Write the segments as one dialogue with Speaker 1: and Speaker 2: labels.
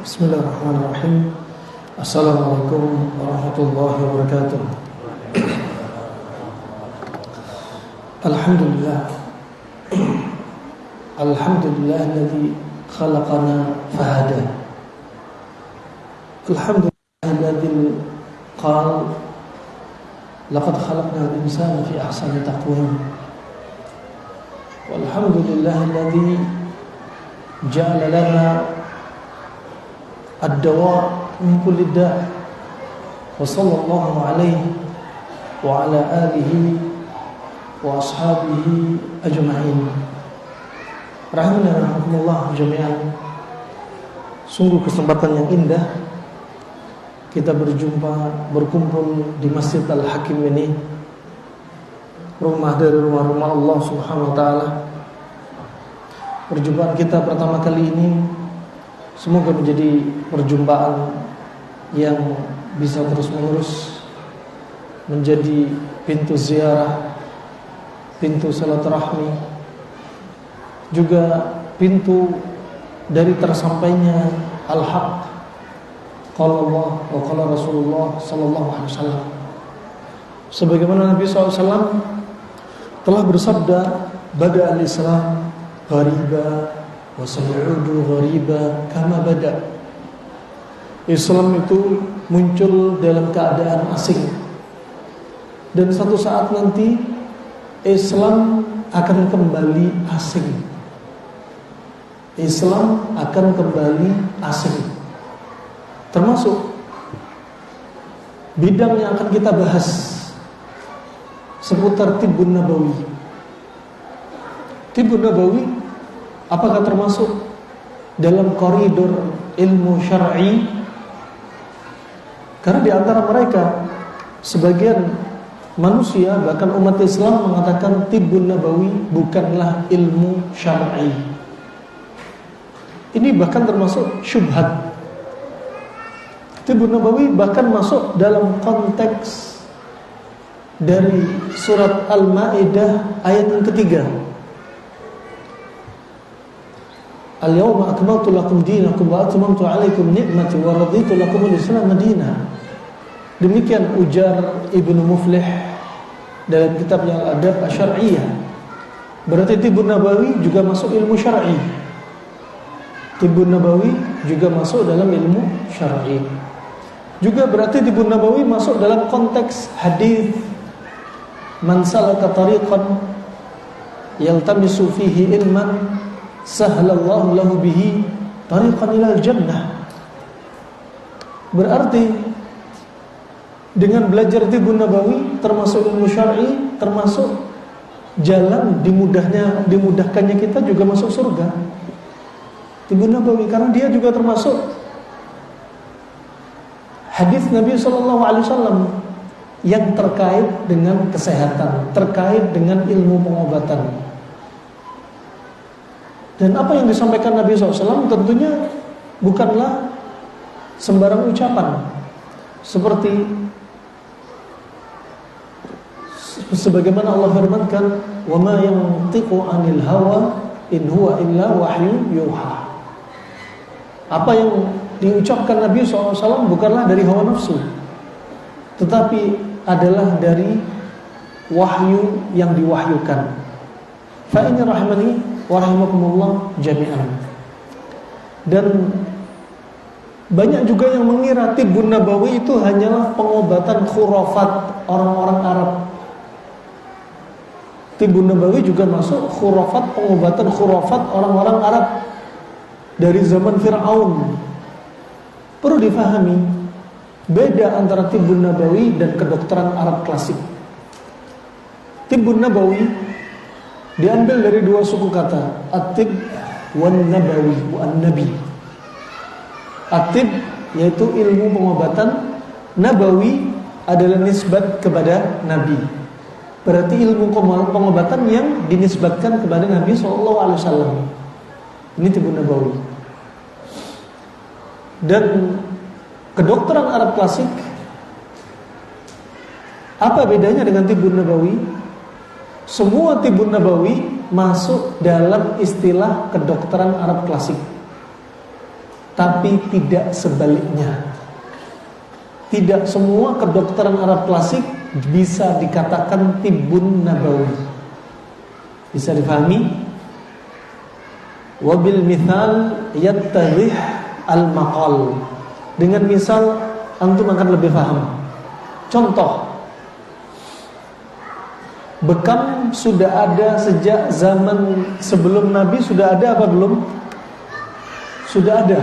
Speaker 1: Bismillahirrahmanirrahim. Assalamualaikum warahmatullahi wabarakatuh. Alhamdulillah. Alhamdulillahilladzi khalaqana fahada. Alhamdulillahilladzi qala laqad khalaqnal insana fi ahsani taqwim. Walhamdulillahilladzi ja'ala lana ad-dawa min kulli da'. Wa sallallahu alaihi wa ala alihi wa ashabihi ajma'in. Rahimahumullah jami'an. Sungguh kesempatan yang indah kita berkumpul di Masjid Al-Hakim ini, rumah dari rumah-rumah Allah Subhanahu wa taala. Perjumpaan kita pertama kali ini semoga menjadi perjumpaan yang bisa terus-menerus menjadi pintu ziarah, pintu silaturahmi, juga pintu dari tersampainya al-haq. Qala Allah wa qala Rasulullah sallallahu alaihi wasallam. Sebagaimana Nabi SAW telah bersabda, "Bada al-Islam ghariba wa sayudu ghariba kama bada." Islam itu muncul dalam keadaan asing, dan satu saat nanti Islam akan kembali asing. Islam akan kembali asing. Termasuk bidang yang akan kita bahas seputar Tibbun Nabawi. Tibbun Nabawi apakah termasuk dalam koridor ilmu syar'i? Karena di antara mereka sebagian manusia, bahkan umat Islam, mengatakan Tibbun Nabawi bukanlah ilmu syar'i. Ini bahkan termasuk syubhat. Tibbun Nabawi bahkan masuk dalam konteks dari surat Al-Maidah ayat yang ketiga. Al-yawma akmaltu lakum dinakum wa atmamtu alaikum ni'mati wa raditu lakum al-Islam madina. Demikian ujar Ibnu Muflih dalam kitabnya Al-Adab Asy-Syar'iyyah. Berarti Tibbun Nabawi juga masuk ilmu syar'i. Tibbun Nabawi juga masuk dalam ilmu syar'i. Juga berarti Tibbun Nabawi masuk dalam konteks hadis, "Man salaka tariqan yaltamisu fihi ilman sahhalallahu lahu bihi tariqan ilal jannah." Berarti dengan belajar Tibbun Nabawi termasuk ilmu syar'i, termasuk jalan dimudahkannya kita juga masuk surga. Tibbun Nabawi karena dia juga termasuk hadis Nabi SAW yang terkait dengan kesehatan, terkait dengan ilmu pengobatan. Dan apa yang disampaikan Nabi SAW tentunya bukanlah sembarang ucapan. Seperti sebagaimana Allah firmankan, "Wa ma yantiqu 'anil hawa in huwa illa wahyu yuha." Apa yang diucapkan Nabi SAW bukanlah dari hawa nafsu, tetapi adalah dari wahyu yang diwahyukan. Fa inna rahmani wa rahimakumullah jami'an. Dan banyak juga yang mengira Tibbun Nabawi itu hanyalah pengobatan khurafat orang-orang Arab. Tibbun Nabawi juga masuk pengobatan khurafat orang-orang Arab dari zaman Fir'aun. Perlu difahami beda antara Tibbun Nabawi dan kedokteran Arab klasik. Tibbun Nabawi diambil dari dua suku kata, at-tib wan nabawi, wan nabi. At-tib yaitu ilmu pengobatan, nabawi adalah nisbat kepada nabi. Berarti ilmu pengobatan yang dinisbatkan kepada Nabi SAW. Ini Tibbun Nabawi. Dan kedokteran Arab klasik, apa bedanya dengan Tibbun Nabawi? Semua Tibbun Nabawi masuk dalam istilah kedokteran Arab klasik. tapi tidak sebaliknya. Tidak semua kedokteran Arab klasik bisa dikatakan tibbun nabawi. Bisa difahami? Wabil mithal yattadhih al-maqal. Dengan misal antum akan lebih paham. Contoh, bekam sudah ada sejak zaman sebelum Nabi. Sudah ada apa belum? Sudah ada.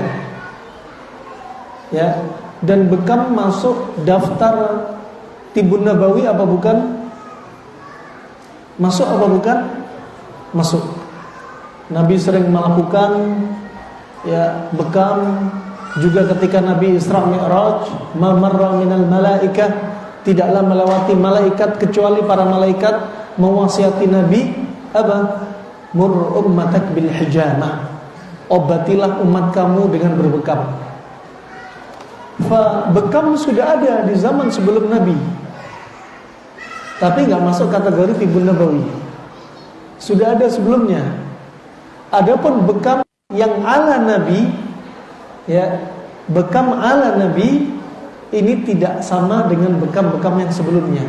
Speaker 1: Ya. Dan bekam masuk daftar tibbun nabawi apa bukan? Masuk apa bukan? Masuk. Nabi sering melakukan ya bekam juga ketika Nabi Isra Mi'raj, ma marra minal malaikah, tidaklah melewati malaikat kecuali para malaikat mewasiati Nabi apa? Mur ummatak bil hijamah. Obatilah umat kamu dengan berbekam. Bekam sudah ada di zaman sebelum Nabi, tapi nggak masuk kategori tibbun nabawi. Sudah ada sebelumnya. Adapun bekam yang ala Nabi, ya, bekam ala Nabi ini tidak sama dengan bekam-bekam yang sebelumnya.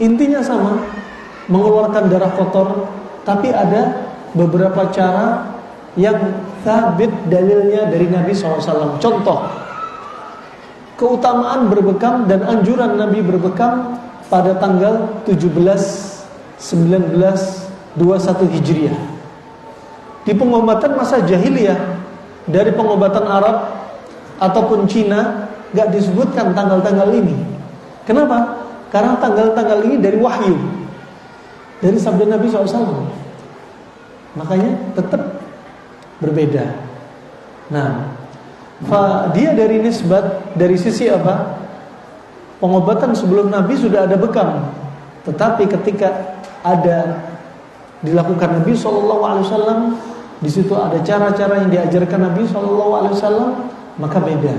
Speaker 1: Intinya sama, mengeluarkan darah kotor, tapi ada beberapa cara yang sabit dalilnya dari Nabi SAW. Contoh, keutamaan berbekam dan anjuran Nabi berbekam pada tanggal 17, 19, 21 Hijriah. Di pengobatan masa jahiliyah, dari pengobatan Arab ataupun Cina, gak disebutkan tanggal-tanggal ini. Kenapa? Karena tanggal-tanggal ini dari wahyu, dari sabda Nabi SAW. Makanya tetap berbeda. Nah, dia dari nisbat, dari sisi apa? Pengobatan sebelum Nabi sudah ada bekam. Tetapi ketika ada dilakukan Nabi SAW, di situ ada cara-cara yang diajarkan Nabi SAW, maka beda.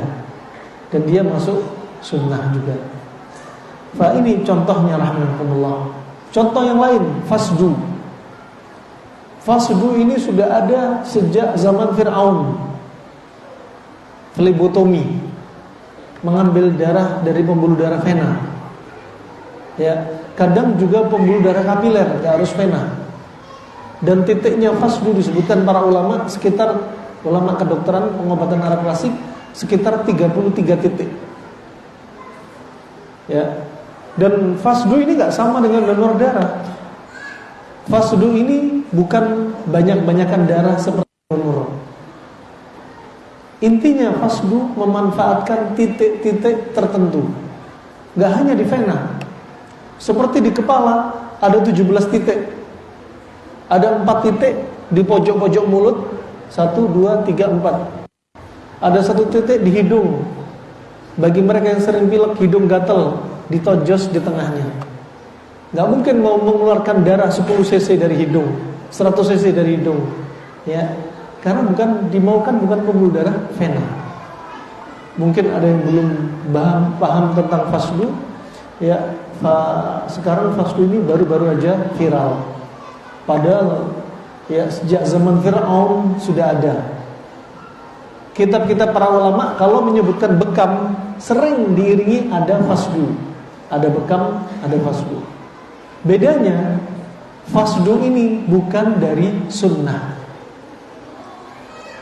Speaker 1: Dan dia masuk sunnah juga. Ini contohnya rahmatullah. Contoh yang lain, fasdu. Fasdu ini sudah ada sejak zaman Fir'aun. Flebotomi, mengambil darah dari pembuluh darah vena. Ya, kadang juga pembuluh darah kapiler, gak harus vena. Dan titiknya fasdu disebutkan para ulama sekitar, ulama kedokteran pengobatan Arab klasik, sekitar 33 titik. Ya. Dan fasdu ini gak sama dengan donor darah. Fasdu ini bukan banyak-banyakan darah seperti donor. Intinya fasdu memanfaatkan titik-titik tertentu. Gak hanya di vena. Seperti di kepala ada 17 titik. Ada 4 titik di pojok-pojok mulut. 1, 2, 3, 4. Ada 1 titik di hidung. Bagi mereka yang sering pilek, hidung gatel, ditojos di tengahnya. Gak mungkin mau mengeluarkan darah 10 cc dari hidung, 100 cc dari hidung. Ya, karena bukan dimaukan, bukan pembuluh darah vena. Mungkin ada yang belum paham tentang fasdu. Ya, sekarang fasdu ini baru-baru aja viral. Padahal ya sejak zaman Fir'aun sudah ada. Kitab-kitab para ulama kalau menyebutkan bekam sering diiringi ada fasdu. Ada bekam, ada fasdu. Bedanya, fasdu ini bukan dari sunnah.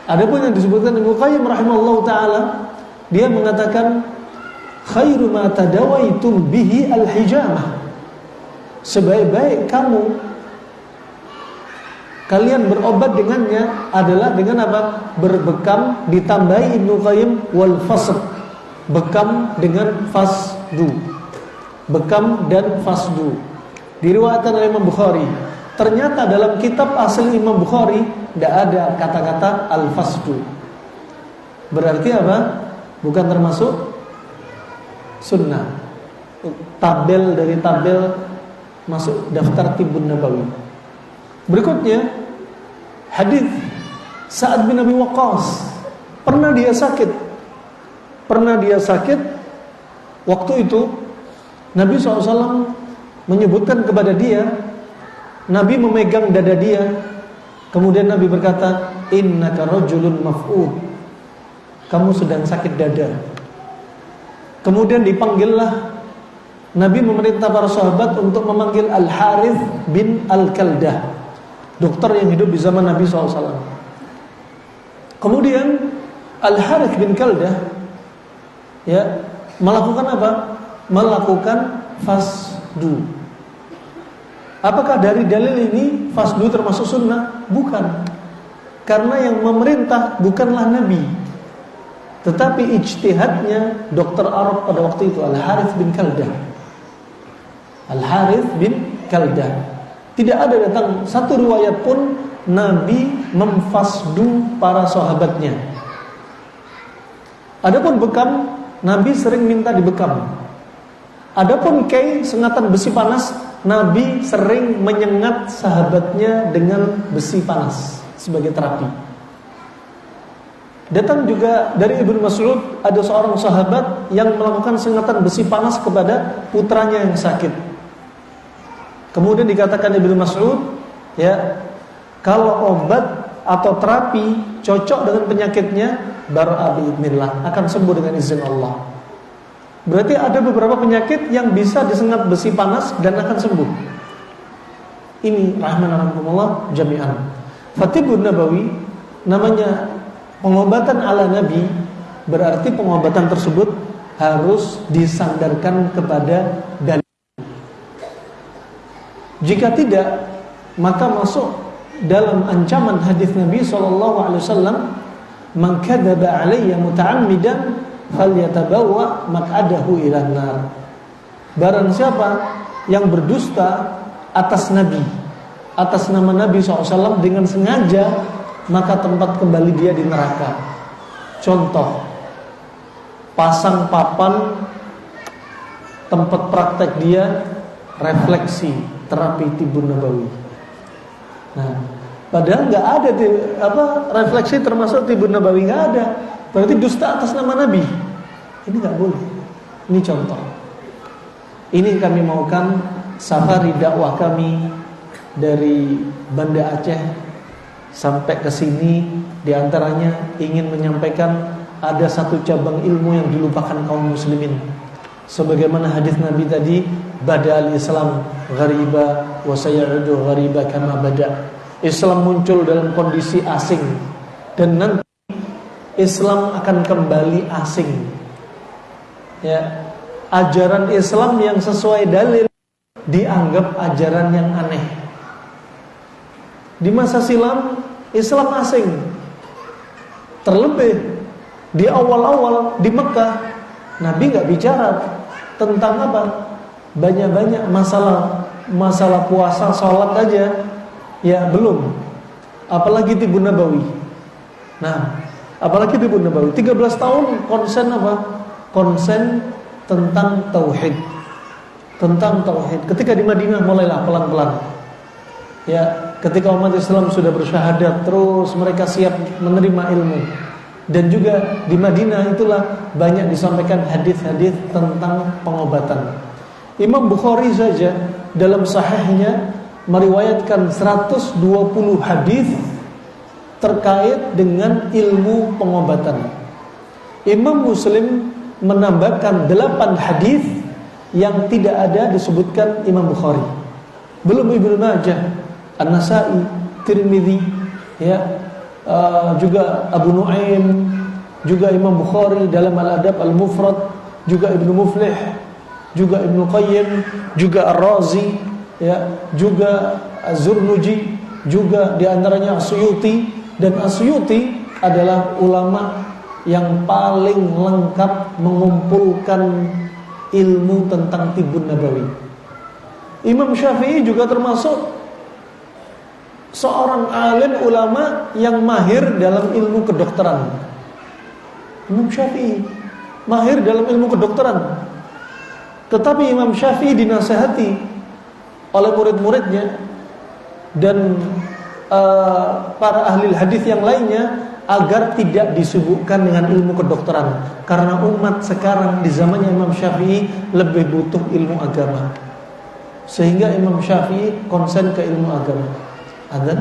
Speaker 1: Adapun yang disebutkan Ibnu Qayyim rahimahullah taala, dia mengatakan khairu ma tadawaitum bihi al-hijamah. Sebaik-baik kalian berobat dengannya adalah dengan apa? Berbekam, ditambahi Ibnu Qayyim wal fasd. Bekam dengan fasdu. Bekam dan fasdu. Diriwayatkan oleh Imam Bukhari. Ternyata dalam kitab asli Imam Bukhari tidak ada kata-kata al-fasdu. Berarti apa? Bukan termasuk sunnah. Tabel dari tabel masuk daftar tibbun nabawi. Berikutnya hadis Sa'ad bin Abi Waqqas. Pernah dia sakit. Waktu itu Nabi SAW menyebutkan kepada dia, Nabi memegang dada dia. Kemudian Nabi berkata, innaka rajulun maf'ud. kamu sedang sakit dada. Kemudian dipanggillah, Nabi memerintah para sahabat untuk memanggil Al-Harith bin Al-Kaldah, dokter yang hidup di zaman Nabi SAW. Kemudian Al-Harith bin Kaldah melakukan apa? Melakukan fasdu. Apakah dari dalil ini fasdu termasuk sunnah? Bukan. Karena yang memerintah bukanlah Nabi, tetapi ijtihadnya dokter Arab pada waktu itu, Al-Harith bin Kaldah. Al-Harith bin Kaldah. Tidak ada datang satu riwayat pun Nabi memfasdu para sahabatnya. Adapun bekam, Nabi sering minta dibekam. Adapun kay, sengatan besi panas, Nabi sering menyengat sahabatnya dengan besi panas sebagai terapi. Datang juga dari Ibnu Mas'ud, ada seorang sahabat yang melakukan sengatan besi panas kepada putranya yang sakit. Kemudian dikatakan Ibnu Mas'ud, kalau obat atau terapi cocok dengan penyakitnya, bara'a bi'idznillah, akan sembuh dengan izin Allah. Berarti ada beberapa penyakit yang bisa disengat besi panas dan akan sembuh. Ini rahmanallah jami'an. Fatibun Nabawi, namanya pengobatan ala Nabi, berarti pengobatan tersebut harus disandarkan kepada dalil. Jika tidak, maka masuk dalam ancaman hadis Nabi SAW, "Man kadzaba 'alayya muta'ammidan falyatabawwa maq'adahu ilan nar." Barang siapa yang berdusta atas Nabi, atas nama Nabi SAW dengan sengaja, maka tempat kembali dia di neraka. Contoh, pasang papan tempat praktek dia refleksi terapi tibun nabawi. Nah, padahal nggak ada refleksi termasuk tibun nabawi, nggak ada. Berarti dusta atas nama Nabi. Ini nggak boleh. Ini contoh. Ini kami maukan safari dakwah kami dari Banda Aceh sampai ke sini, diantaranya ingin menyampaikan ada satu cabang ilmu yang dilupakan kaum muslimin. Sebagaimana hadis Nabi tadi, bada'al Islam ghariba wa sayaudu ghariba kama bada'. Islam muncul dalam kondisi asing dan nanti Islam akan kembali asing. Ajaran Islam yang sesuai dalil dianggap ajaran yang aneh. Di masa silam Islam asing. Terlebih di awal-awal di Mekah, Nabi nggak bicara tentang apa? Banyak-banyak masalah puasa, sholat aja belum. Apalagi tibun nabawi. Nah, apalagi tibun nabawi 13 tahun konsen apa? Konsen tentang tauhid. Tentang tauhid. Ketika di Madinah mulailah pelan-pelan. Ketika umat Islam sudah bersyahadat, terus mereka siap menerima ilmu. Dan juga di Madinah itulah banyak disampaikan hadis-hadis tentang pengobatan. Imam Bukhari saja dalam sahihnya meriwayatkan 120 hadis terkait dengan ilmu pengobatan. Imam Muslim menambahkan 8 hadis yang tidak ada disebutkan Imam Bukhari. Belum Ibnu Majah, An-Nasa'i, Tirmidzi, juga Abu Nuaim, juga Imam Bukhari dalam Al-Adab Al-Mufrad, juga Ibnu Muflih, juga Ibnu Qayyim, juga Ar-Razi, juga Az-Zurnuji, juga diantaranya As-Suyuti. Dan As-Suyuti adalah ulama yang paling lengkap mengumpulkan ilmu tentang tibun nabawi. Imam Syafi'i juga termasuk seorang alim ulama yang mahir dalam ilmu kedokteran. Imam Syafi'i mahir dalam ilmu kedokteran. Tetapi Imam Syafi'i dinasihati oleh murid-muridnya dan para ahli hadis yang lainnya agar tidak disibukkan dengan ilmu kedokteran, karena umat sekarang di zamannya Imam Syafi'i lebih butuh ilmu agama. Sehingga Imam Syafi'i konsen ke ilmu agama. Adzan?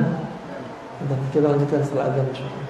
Speaker 1: Dan kita lanjutkan setelah adzan insyaallah.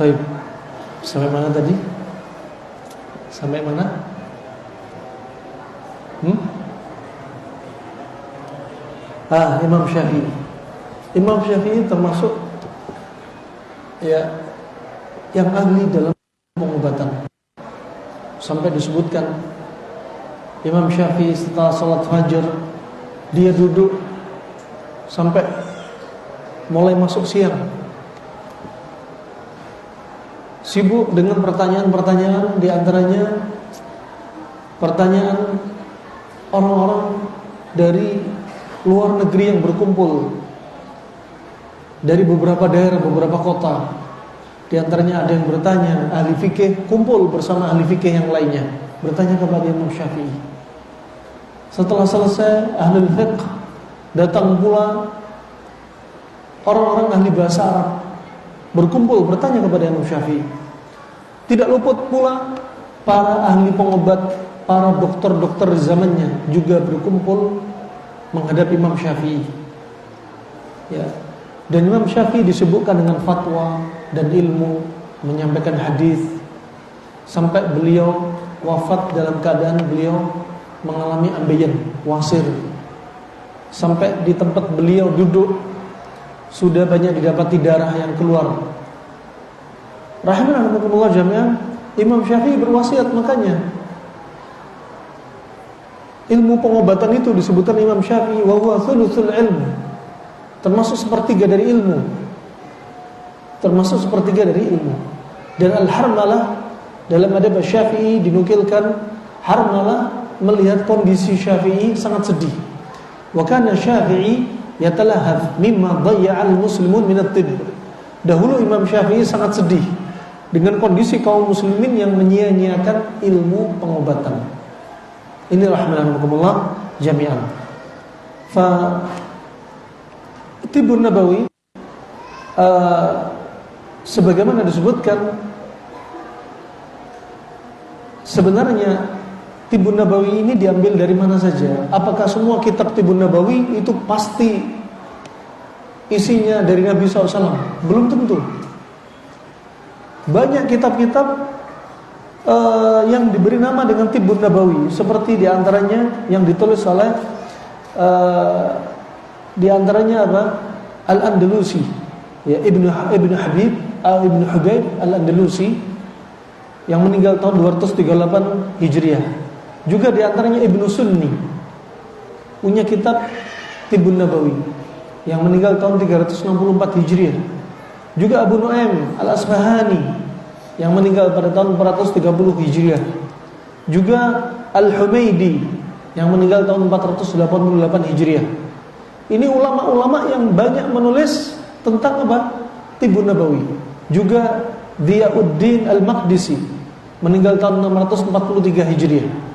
Speaker 1: Baik. Sampai mana tadi? Sampai mana? Imam Syafi'i. Imam Syafi'i termasuk ya yang ahli dalam pengobatan. Sampai disebutkan Imam Syafi'i setelah salat fajar dia duduk sampai mulai masuk siang, sibuk dengan pertanyaan-pertanyaan, di antaranya pertanyaan orang-orang dari luar negeri yang berkumpul dari beberapa daerah, beberapa kota. Di antaranya ada yang bertanya, ahli fikih kumpul bersama ahli fikih yang lainnya, bertanya kepada Imam Syafi'i. Setelah selesai ahli fiqh, datang pula orang-orang ahli bahasa Arab berkumpul bertanya kepada Imam Syafi'i. Tidak luput pula para ahli pengobat, para dokter-dokter zamannya juga berkumpul menghadapi Imam Syafi'i. Ya. Dan Imam Syafi'i disebutkan dengan fatwa dan ilmu, menyampaikan hadis, sampai beliau wafat dalam keadaan beliau mengalami ambeien, wasir. Sampai di tempat beliau duduk sudah banyak didapati darah yang keluar. Rahimahullah jami'an, Imam Syafi'i berwasiat, makanya ilmu pengobatan itu disebutkan Imam Syafi'i wa huwa thuluthul ilm, termasuk sepertiga dari ilmu. Termasuk sepertiga dari ilmu. Dan Al-Harmalah dalam adab Syafi'i dinukilkan, Harmalah melihat kondisi Syafi'i sangat sedih. Wa kana Syafi'i yatalahaf mimma dhayya'al muslimun min at-tibb. Dahulu Imam Syafi'i sangat sedih dengan kondisi kaum muslimin yang menyia-nyiakan ilmu pengobatan. Ini rahimahumullah jami'an. Fa Tibbun Nabawi sebagaimana disebutkan, sebenarnya Tibbun Nabawi ini diambil dari mana saja? Apakah semua kitab Tibbun Nabawi itu pasti isinya dari Nabi SAW? Belum tentu. Banyak kitab-kitab yang diberi nama dengan Tibbun Nabawi, seperti diantaranya yang ditulis oleh diantaranya apa? Al-Andalusi, ya, Ibnu Habib Ibnu Hubayb Al-Andalusi yang meninggal tahun 238 Hijriah. Juga diantaranya Ibnu Sunni punya kitab Tibbun Nabawi yang meninggal tahun 364 Hijriah. Juga Abu Nu'aim Al-Asfahani yang meninggal pada tahun 430 Hijriah. Juga Al-Humaydi yang meninggal tahun 488 Hijriah. Ini ulama-ulama yang banyak menulis tentang apa? Tibbun Nabawi. Juga Diyauddin Al-Maqdisi meninggal tahun 643 Hijriah.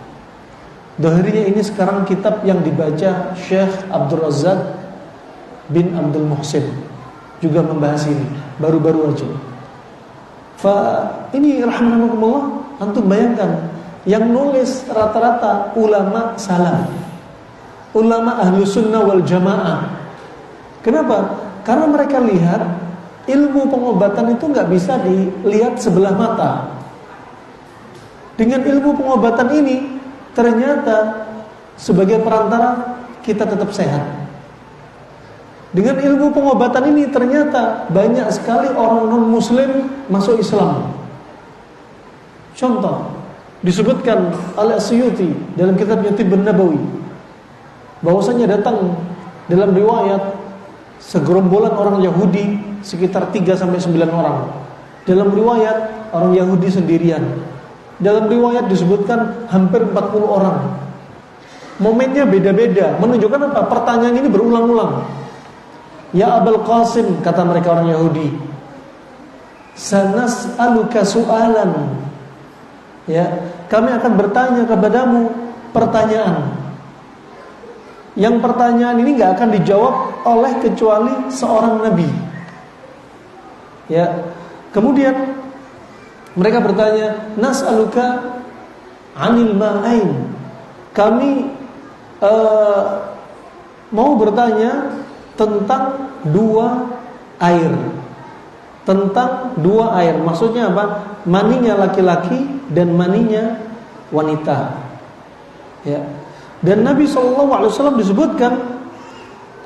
Speaker 1: Dohirnya ini sekarang kitab yang dibaca Syekh Abdul Razak bin Abdul Muhsin, juga membahas ini baru-baru aja. Ini rahimahumullah, antum bayangkan yang nulis rata-rata ulama salaf, ulama ahlu sunnah wal jamaah. Kenapa? Karena mereka lihat ilmu pengobatan itu nggak bisa dilihat sebelah mata. Dengan ilmu pengobatan ini ternyata sebagai perantara kita tetap sehat. Dengan ilmu pengobatan ini ternyata banyak sekali orang non-muslim masuk Islam. Contoh, disebutkan oleh Asyuti dalam kitabnya Tibbun Nabawi, bahwasanya datang dalam riwayat segerombolan orang Yahudi sekitar 3-9 orang. Dalam riwayat orang Yahudi sendirian. Dalam riwayat disebutkan hampir 40 orang. Momennya beda-beda, menunjukkan apa? Pertanyaan ini berulang-ulang. Ya Abul Qasim, kata mereka orang Yahudi, sanas'aluka su'alan. Ya, kami akan bertanya kepadamu pertanyaan. Yang pertanyaan ini enggak akan dijawab oleh kecuali seorang nabi. Ya. Kemudian mereka bertanya, nas'aluka 'anil ma'ain. Kami mau bertanya tentang dua air. Tentang dua air, maksudnya apa? Maninya laki-laki dan maninya wanita. Ya. Dan Nabi SAW disebutkan,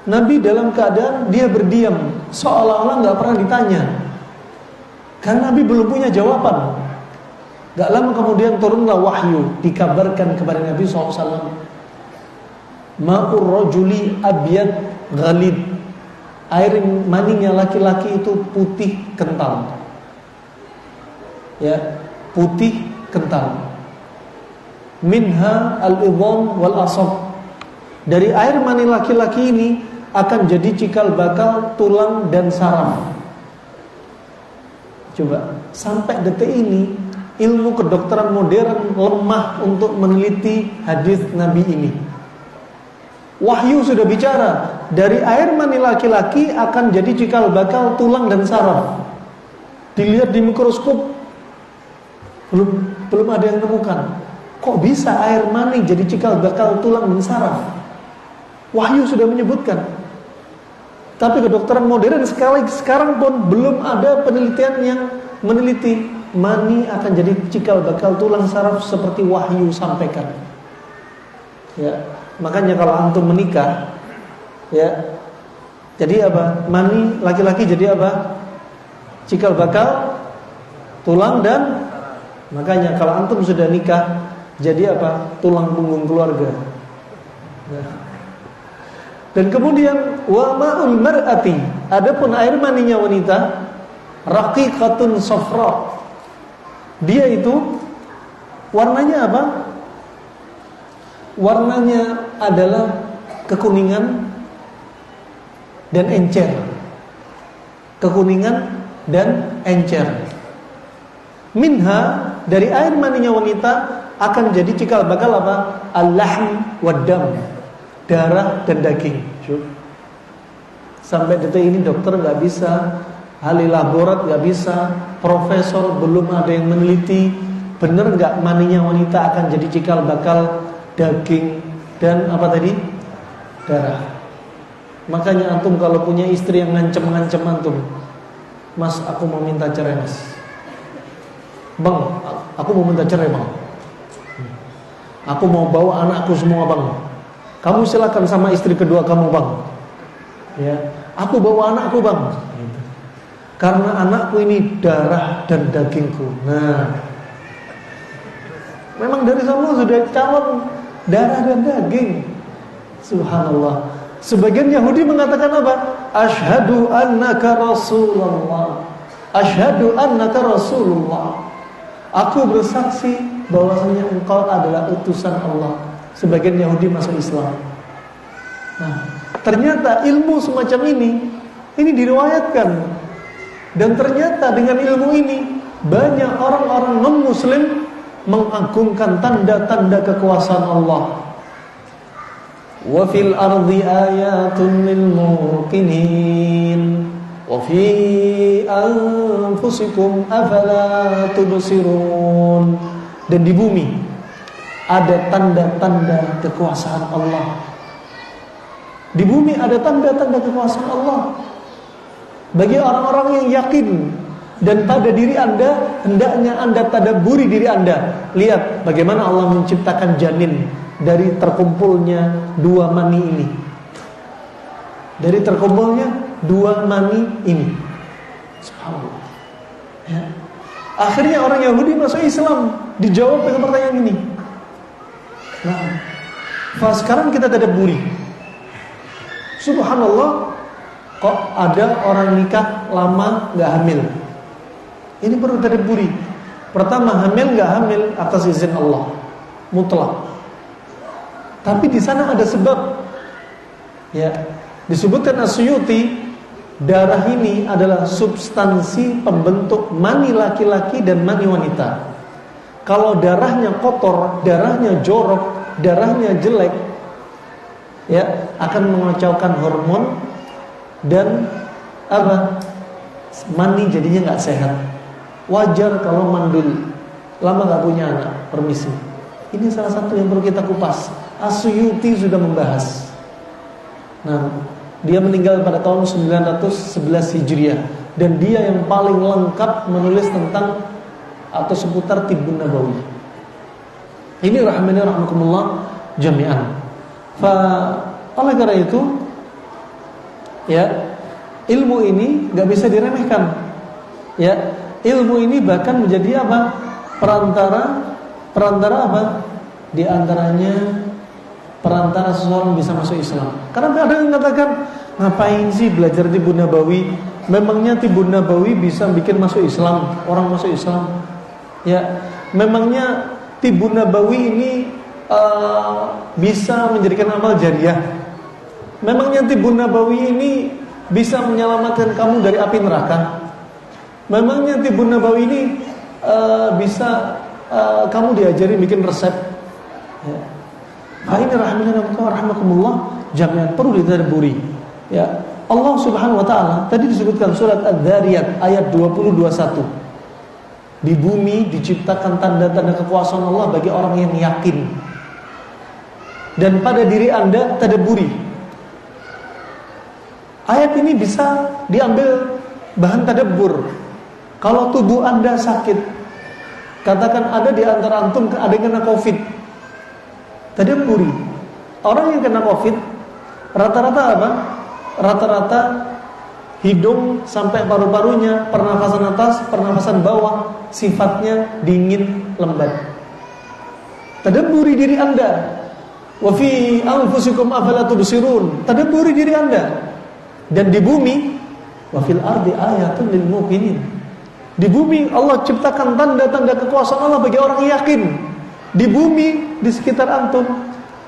Speaker 1: Nabi dalam keadaan dia berdiam, seolah-olah nggak pernah ditanya, karena Nabi belum punya jawaban. Gak lama kemudian turunlah wahyu, dikabarkan kepada Nabi SAW, ma'ur rajuli abyad ghalid, air maninya laki-laki itu putih kental. Ya, putih kental. Minha al-idham wal asab. Dari air mani laki-laki ini akan jadi cikal bakal tulang dan saraf. Coba, sampai detik ini ilmu kedokteran modern lemah untuk meneliti hadis Nabi ini. Wahyu sudah bicara, dari air mani laki-laki akan jadi cikal bakal tulang dan saraf. Dilihat di mikroskop, belum ada yang menemukan. Kok bisa air mani jadi cikal bakal tulang dan saraf? Wahyu sudah menyebutkan. Tapi kedokteran modern sekarang pun belum ada penelitian yang meneliti mani akan jadi cikal bakal tulang saraf seperti wahyu sampaikan. Ya, makanya kalau antum menikah, ya, jadi apa? Mani laki-laki jadi apa? Cikal bakal tulang dan, makanya kalau antum sudah nikah jadi apa? Tulang punggung keluarga. Nah. Dan kemudian wa ma'ul mar'ati, adapun air maninya wanita, raqiqatun safra. Dia itu warnanya apa? Warnanya adalah kekuningan dan encer. Kekuningan dan encer. Minha, dari air maninya wanita akan jadi cikal bakal apa? Al-lahm wad-dam, darah dan daging. Sampai detik ini dokter nggak bisa, ahli laborat nggak bisa, profesor belum ada yang meneliti benar nggak maninya wanita akan jadi cikal bakal daging dan apa tadi? Darah. Makanya antum kalau punya istri yang ngancem-ngancem antum, Mas, aku mau minta cerai, Mas. Bang, aku mau minta cerai, Bang. Aku mau bawa anakku semua, Bang. Kamu silakan sama istri kedua kamu, Bang. Ya, aku bawa anakku, Bang. Karena anakku ini darah dan dagingku. Nah, memang dari semua sudah calon darah dan daging. Subhanallah. Sebagian Yahudi mengatakan apa? Asyhadu annaka Rasulullah. Asyhadu annaka Rasulullah. Aku bersaksi bahwasanya engkau adalah utusan Allah. Sebagian Yahudi masuk Islam. Nah, ternyata ilmu semacam ini diriwayatkan. Dan ternyata dengan ilmu ini banyak orang-orang non-muslim mengagungkan tanda-tanda kekuasaan Allah. Wa fil ardi ayatun lil muqinin wa fi anfusikum afala tubsirun. Dan di bumi ada tanda-tanda kekuasaan Allah. Di bumi ada tanda-tanda kekuasaan Allah. Bagi orang-orang yang yakin dan pada diri Anda, hendaknya Anda tadabburi diri Anda. Lihat bagaimana Allah menciptakan janin dari terkumpulnya dua mani ini. Dari terkumpulnya dua mani ini. Subhanallah. Ya. Akhirnya orang Yahudi masuk Islam, dijawab dengan pertanyaan ini. Nah, sekarang kita tadabburi. Subhanallah, kok ada orang nikah lama nggak hamil? Ini perlu tadabburi. Pertama, hamil nggak hamil atas izin Allah, mutlak. Tapi di sana ada sebab. Ya, disebutkan As-Suyuti, darah ini adalah substansi pembentuk mani laki-laki dan mani wanita. Kalau darahnya kotor, darahnya jorok, darahnya jelek, ya akan mengacaukan hormon dan apa? Mani jadinya nggak sehat. Wajar kalau mandul, lama nggak punya anak, permisi. Ini salah satu yang perlu kita kupas. As-Suyuti sudah membahas. Nah, Dia meninggal pada tahun 911 Hijriah, dan dia yang paling lengkap menulis tentang atau seputar Tibbun Nabawi. Ini rahimani rahimakumullah jami'an. Oleh karena itu, ya, ilmu ini nggak bisa diremehkan. Ya, ilmu ini bahkan menjadi apa? Perantara apa? Di antaranya perantara seseorang bisa masuk Islam. Karena ada yang mengatakan, ngapain sih belajar Tibbun Nabawi? Memangnya Tibbun Nabawi bisa bikin masuk Islam, orang masuk Islam? Ya, memangnya Tibbun Nabawi ini bisa menjadikan amal jariah? Memangnya Tibbun Nabawi ini bisa menyelamatkan kamu dari api neraka? Memangnya Tibbun Nabawi ini bisa kamu diajari bikin resep? Ya. Ini rahimakumullah jami'an, perlu ditadaburi. Ya, Allah Subhanahu wa taala tadi disebutkan surat Adz-Dzariyat ayat 20-21. Di bumi diciptakan tanda-tanda kekuasaan Allah bagi orang yang yakin. Dan pada diri Anda tadaburi. Ayat ini bisa diambil bahan tadabbur. Kalau tubuh Anda sakit, katakan ada di antara antum ada yang kena Covid. Tadabburi. Orang yang kena Covid rata-rata apa? Rata-rata hidung sampai paru-parunya, pernafasan atas, pernafasan bawah sifatnya dingin, lembat. Tadabburi diri Anda. Wa fi anfusikum afala tubsirun. Tadabburi diri Anda. Dan di bumi, wa fil ardi ayatun lil muqinin. Di bumi Allah ciptakan tanda-tanda kekuasaan Allah bagi orang yang yakin. Di bumi, di sekitar antum,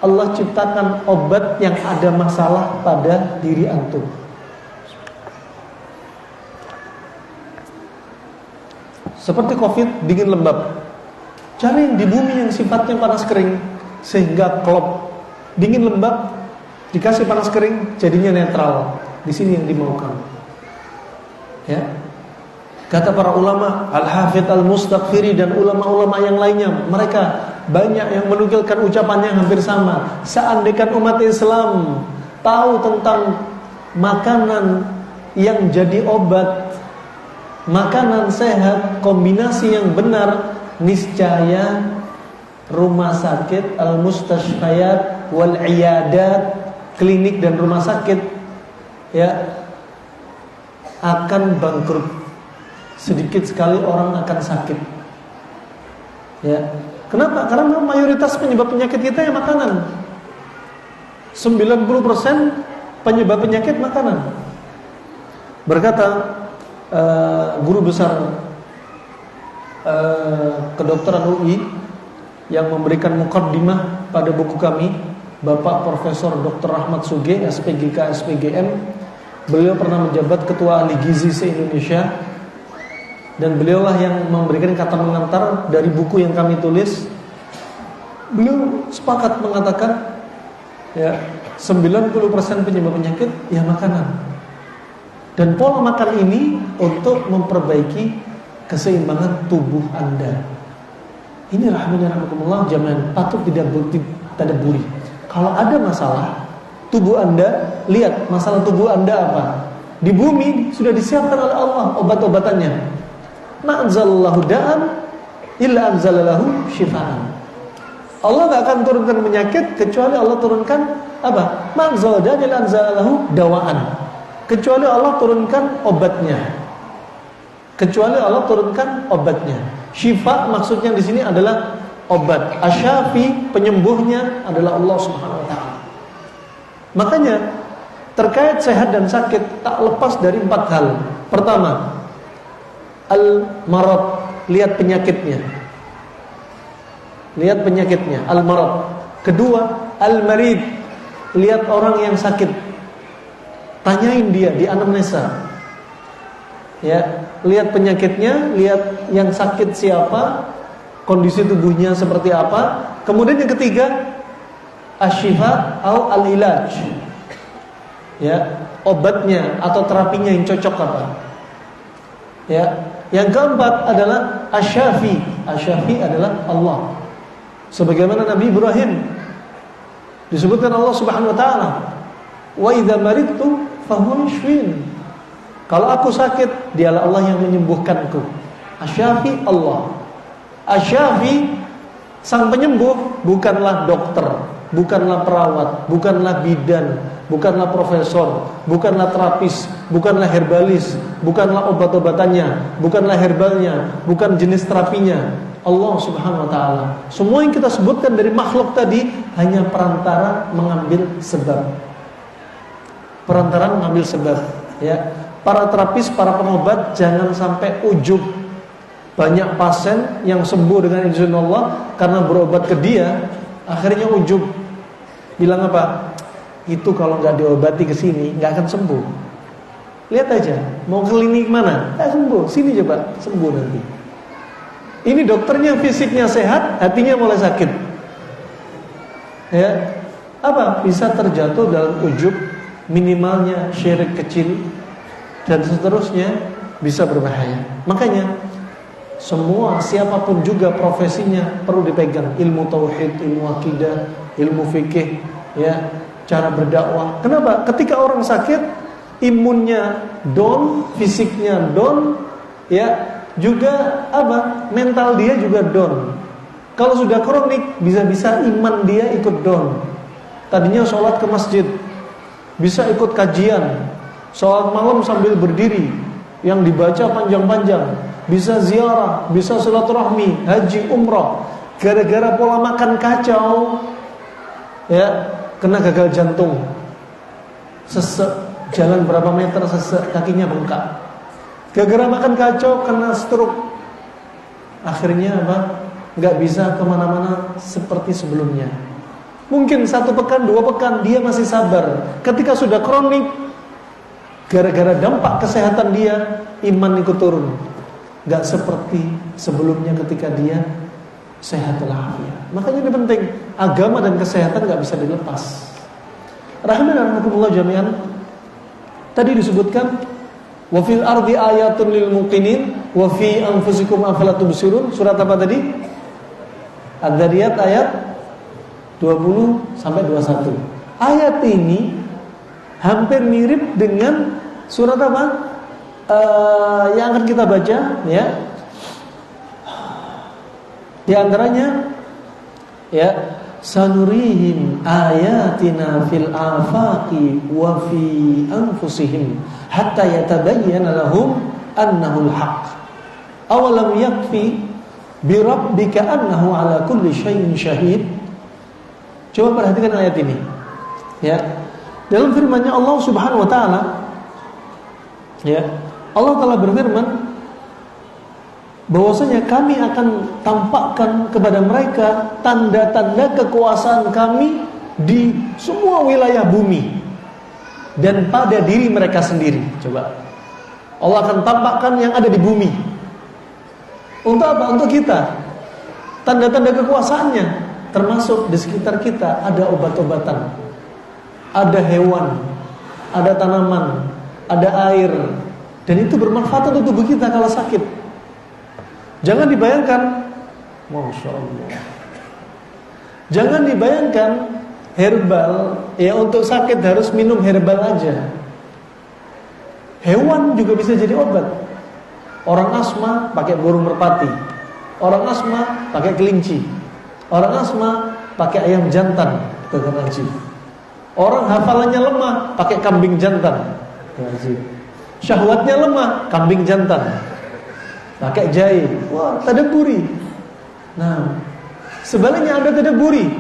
Speaker 1: Allah ciptakan obat yang ada masalah pada diri antum. Seperti Covid, dingin lembab. Cari yang di bumi yang sifatnya panas kering, sehingga klop. Dingin lembab, dikasih panas kering, jadinya netral. Di sini yang dimaukan. Ya. Kata para ulama, Al-Hafidz Al-Mustaghfiri dan ulama-ulama yang lainnya, mereka banyak yang menukilkan ucapannya hampir sama. Seandainya umat Islam tahu tentang makanan yang jadi obat, makanan sehat, kombinasi yang benar, niscaya rumah sakit, al-mustashfayat wal iyadat, klinik dan rumah sakit, ya, akan bangkrut. Sedikit sekali orang akan sakit. Ya. Kenapa? Karena mayoritas penyebab penyakit kita ya makanan. 90% penyebab penyakit makanan. Berkata guru besar kedokteran UI yang memberikan muqaddimah pada buku kami, Bapak Profesor Dr. Rahmat Suge, SPGK, SPGM. Beliau pernah menjabat Ketua Ahli Gizi se-Indonesia. Dan beliaulah yang memberikan kata mengantar dari buku yang kami tulis. Beliau sepakat mengatakan, ya, 90% penyebab penyakit ya makanan. Dan pola makan ini untuk memperbaiki keseimbangan tubuh Anda. Ini rahimahullah jami'an, patut ditadabburi. Kalau ada masalah tubuh Anda, lihat masalah tubuh Anda apa. Di bumi sudah disiapkan oleh Allah obat-obatannya. Ma'anzalallahu da'an illa anzalalahu shifaan. Allah gak akan turunkan penyakit kecuali Allah turunkan apa? Ma'anzalallahu da'an illa anzalalahu dawaan. Kecuali Allah turunkan obatnya. Kecuali Allah turunkan obatnya. Syifa maksudnya di sini adalah obat. Asyafi, penyembuhnya adalah Allah Subhanahu wa taala. Makanya terkait sehat dan sakit tak lepas dari 4 hal. Pertama, al-marad, lihat penyakitnya. Lihat penyakitnya, al-marad. Kedua, al-marid, lihat orang yang sakit. Tanyain dia di anamnesa. Ya, lihat penyakitnya, lihat yang sakit siapa, kondisi tubuhnya seperti apa. Kemudian yang ketiga, asyifa atau al-ilaj. Ya, obatnya atau terapinya yang cocok apa. Ya. Yang keempat adalah asyafi. Asyafi adalah Allah. Sebagaimana Nabi Ibrahim disebutkan Allah Subhanahu wa taala, Wa idza maridtu fahuwa yashfin. Kalau aku sakit, dialah Allah yang menyembuhkanku. Asy-Syafi Allah. Asy-Syafi, sang penyembuh, bukanlah dokter, bukanlah perawat, bukanlah bidan, bukanlah profesor, bukanlah terapis, bukanlah herbalis, bukanlah obat-obatannya, bukanlah herbalnya, bukan jenis terapinya. Allah Subhanahu wa taala. Semua yang kita sebutkan dari makhluk tadi hanya perantara mengambil sebab. Perantara mengambil sebab, ya. Para terapis, para pengobat jangan sampai ujub. Banyak pasien yang sembuh dengan izin Allah karena berobat ke dia, akhirnya ujub. Bilang apa? Itu kalau nggak diobati ke sini nggak akan sembuh. Lihat aja, mau klinik mana? Sembuh. Sini coba, sembuh nanti. Ini dokternya fisiknya sehat, hatinya mulai sakit. Ya, apa? Bisa terjatuh dalam ujub, minimalnya syirik kecil, dan seterusnya bisa berbahaya. Makanya semua siapapun juga profesinya perlu dipegang, ilmu tauhid, ilmu akidah, ilmu fikih, ya, cara berdakwah. Kenapa? Ketika orang sakit, imunnya down, fisiknya down, ya, juga apa? Mental dia juga down. Kalau sudah kronik, bisa-bisa iman dia ikut down. Tadinya sholat ke masjid, bisa ikut kajian, sholat malam sambil berdiri, yang dibaca panjang-panjang, bisa ziarah, bisa silaturahmi, haji, umrah. Gara-gara pola makan kacau, ya, kena gagal jantung, sesek, jalan berapa meter sesek, kakinya bengkak. Gara-gara makan kacau kena stroke. Akhirnya apa? Nggak bisa kemana-mana seperti sebelumnya. Mungkin 1 pekan, 2 pekan dia masih sabar. Ketika sudah kronik, gara-gara dampak kesehatan dia, iman ikut turun. Nggak seperti sebelumnya ketika dia sehat walafiat. Makanya ini penting, agama dan kesehatan nggak bisa dilepas. Rahimahumullah jami'an. Tadi disebutkan wa fil ardi ayatun lil muqinin wa fi anfusikum afala tubsirun. Surat apa tadi? Ad-Dzariyat ayat 20 sampai 21. Ayat ini hampir mirip dengan surat apa? Yang akan kita baca, ya. Di antaranya, ya, sanurihim ayatina fil afaqi wa fi anfusihim hatta yatabayyana lahum annahu al-haq. Awalam yakfi bi rabbika annahu ala kulli syai'in syahid. Coba perhatikan ayat ini. Ya. Dalam firman-Nya Allah Subhanahu wa taala, ya, Allah Taala berfirman bahwasanya kami akan tampakkan kepada mereka tanda-tanda kekuasaan kami di semua wilayah bumi dan pada diri mereka sendiri. Coba, Allah akan tampakkan yang ada di bumi. Untuk apa? Untuk kita. Tanda-tanda kekuasaannya, termasuk di sekitar kita ada obat-obatan, ada hewan, ada tanaman, ada air, dan itu bermanfaat untuk tubuh kita kalau sakit. Jangan dibayangkan, Masya Allah, jangan dibayangkan herbal, ya, untuk sakit harus minum herbal aja. Hewan juga bisa jadi obat. Orang asma pakai burung merpati, orang asma pakai kelinci, orang asma pakai ayam jantan, orang hafalannya lemah pakai kambing jantan, syahwatnya lemah kambing jantan, pakai jahe. Wah, tadabburi. Nah, sebaliknya ada tadabburi.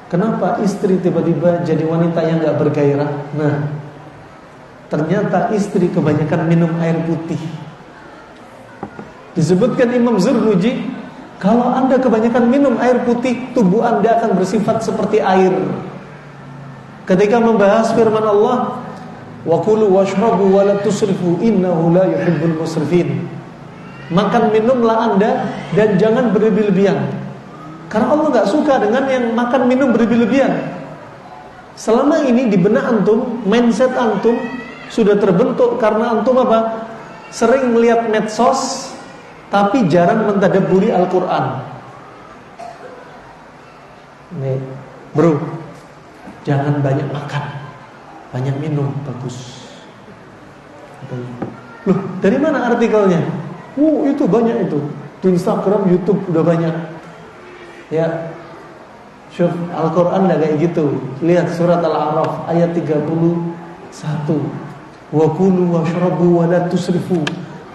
Speaker 1: Kenapa istri tiba-tiba jadi wanita yang gak bergairah? Nah, ternyata istri kebanyakan minum air putih. Disebutkan Imam Zurnuji, kalau anda kebanyakan minum air putih, tubuh anda akan bersifat seperti air. Ketika membahas firman Allah, wa kulu washrabu wa la tusrifu innahu la yuhibbul musrifin. Makan minumlah anda dan jangan berlebih-lebihan, karena Allah gak suka dengan yang makan minum berlebih-lebihan. Selama ini di benak antum, mindset antum sudah terbentuk karena antum apa? Sering melihat medsos, tapi jarang mentadabburi Al-Quran. Nih, bro, jangan banyak makan. banyak minum bagus. Loh, dari mana artikelnya? Itu banyak itu. Di Instagram, YouTube udah banyak. Ya. Syuf, Al-Qur'an enggak kayak gitu. Lihat surat Al-A'raf ayat 31. Wa kulu washrabu wa la tusrifu.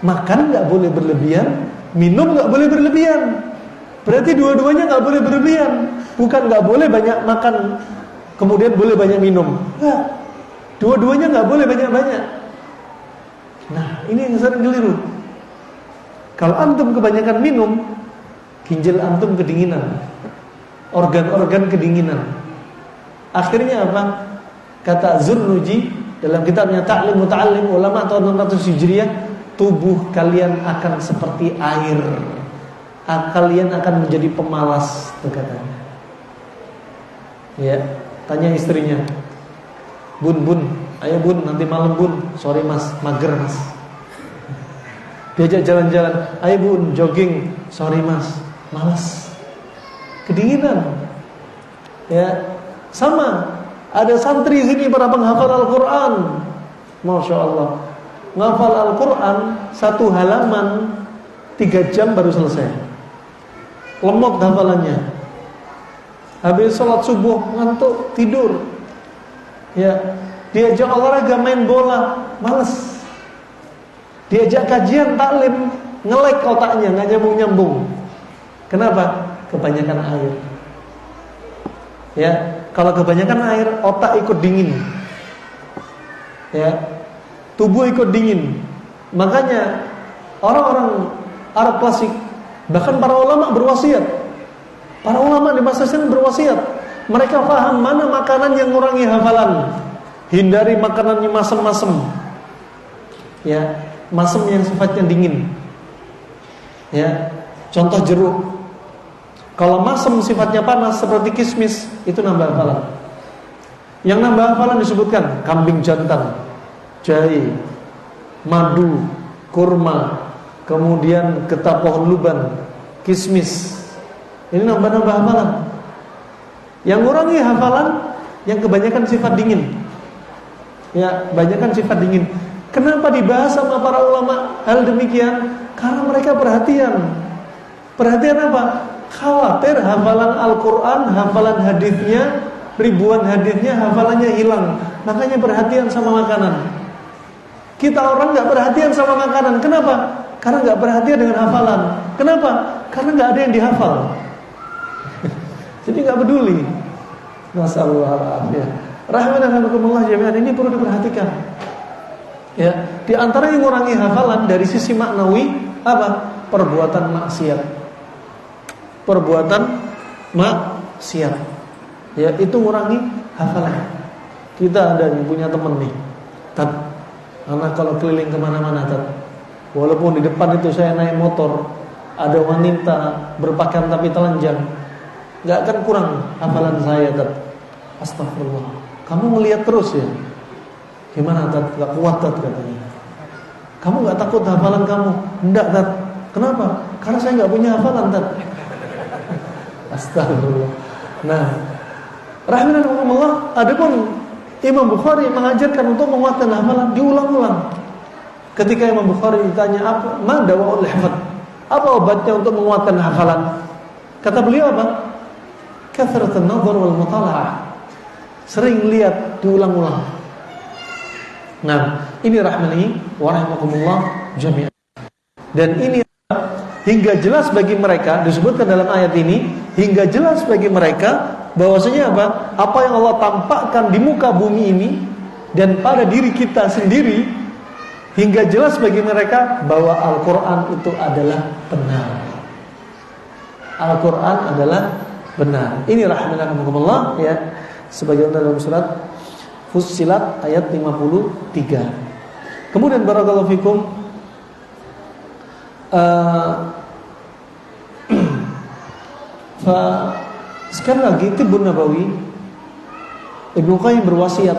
Speaker 1: Makan enggak boleh berlebihan, minum enggak boleh berlebihan. Berarti dua-duanya enggak boleh berlebihan. Bukan enggak boleh banyak makan kemudian boleh banyak minum. Enggak. Dua-duanya enggak boleh banyak-banyak. Nah, ini yang sering keliru. Kalau antum kebanyakan minum, ginjal antum kedinginan. Organ-organ kedinginan. Akhirnya apa? Kata Zurnuji dalam kitabnya Ta'lim Muta'allim Ulama tahun 600 Hijriah, tubuh kalian akan seperti air. Kalian akan menjadi pemalas, katanya. Ya, tanya istrinya. Bun, ayo bun, nanti malam bun. Sorry mas, mager mas. Diajak jalan-jalan, ayo bun, jogging. Sorry mas, malas. Kedinginan. Ya, sama. Ada santri sini para penghafal Al-Quran. Masya Allah. Ngafal Al-Quran 1 halaman 3 jam baru selesai. Lemot hafalannya. Habis sholat subuh ngantuk tidur. Ya, diajak olahraga main bola malas. Diajak kajian taklim ngelek otaknya nggak nyambung. Kenapa? Kebanyakan air. Ya, kalau kebanyakan air, otak ikut dingin. Ya, tubuh ikut dingin. Makanya orang-orang Arab klasik, bahkan para ulama berwasiat. Para ulama di masa sini berwasiat. Mereka paham mana makanan yang mengurangi hafalan. Hindari makanan yang masem-masem. Ya, masem yang sifatnya dingin. Ya, contoh jeruk. Kalau masem sifatnya panas seperti kismis, itu nambah hafalan. Yang nambah hafalan disebutkan kambing jantan, jahe, madu, kurma, kemudian getah pohon luban, kismis. Ini nambah-nambah hafalan. Yang ngurangi hafalan yang kebanyakan sifat dingin. Ya, kebanyakan sifat dingin. Kenapa dibahas sama para ulama hal demikian? Karena mereka perhatian. Perhatian apa? Khawatir hafalan Al-Quran, hafalan hadisnya, ribuan hadisnya, hafalannya hilang. Makanya perhatian sama makanan. Kita orang gak perhatian sama makanan. Kenapa? Karena gak perhatian dengan hafalan. Kenapa? Karena gak ada yang dihafal. Jadi gak peduli. Nasallallahu rahmanakumullah jami'an. Ini perlu diperhatikan. Ya, di antara yang mengurangi hafalan dari sisi maknawi apa? Perbuatan maksiat. Perbuatan maksiat. Ya, itu mengurangi hafalan. Kita ada yang punya teman nih. Tat, anak kalau keliling kemana-mana, tat, walaupun di depan itu saya naik motor, ada wanita berpakaian tapi telanjang, nggak akan kurang hafalan saya, tat. Astagfirullah. Kamu melihat terus ya? Gimana, tat? Gak kuat, tat, katanya. Kamu nggak takut hafalan kamu? Enggak, tat. Kenapa? Karena saya nggak punya hafalan, tat. Astagfirullah. Nah, rahimahullah, adapun Imam Bukhari mengajarkan untuk menguatkan hafalan diulang-ulang. Ketika Imam Bukhari ditanya apa, "Ma dawaul hifdz?" Apa obatnya untuk menguatkan hafalan? Kata beliau apa? Kathratun nazar wal mutala'ah. Sering lihat, diulang-ulang. Nah, ini rahmani wa rahimakumullah jami'an. Dan ini hingga jelas bagi mereka, disebutkan dalam ayat ini, hingga jelas bagi mereka bahwasanya apa? Apa yang Allah tampakkan di muka bumi ini dan pada diri kita sendiri, hingga jelas bagi mereka bahwa Al-Quran itu adalah benar. Al-Quran adalah benar. Ini rahmatullah ya, sebagaimana dalam surat Fussilat ayat 53. Kemudian barakallahu fikum, sekali lagi Tibbun Nabawi, Ibnu Qayyim berwasiat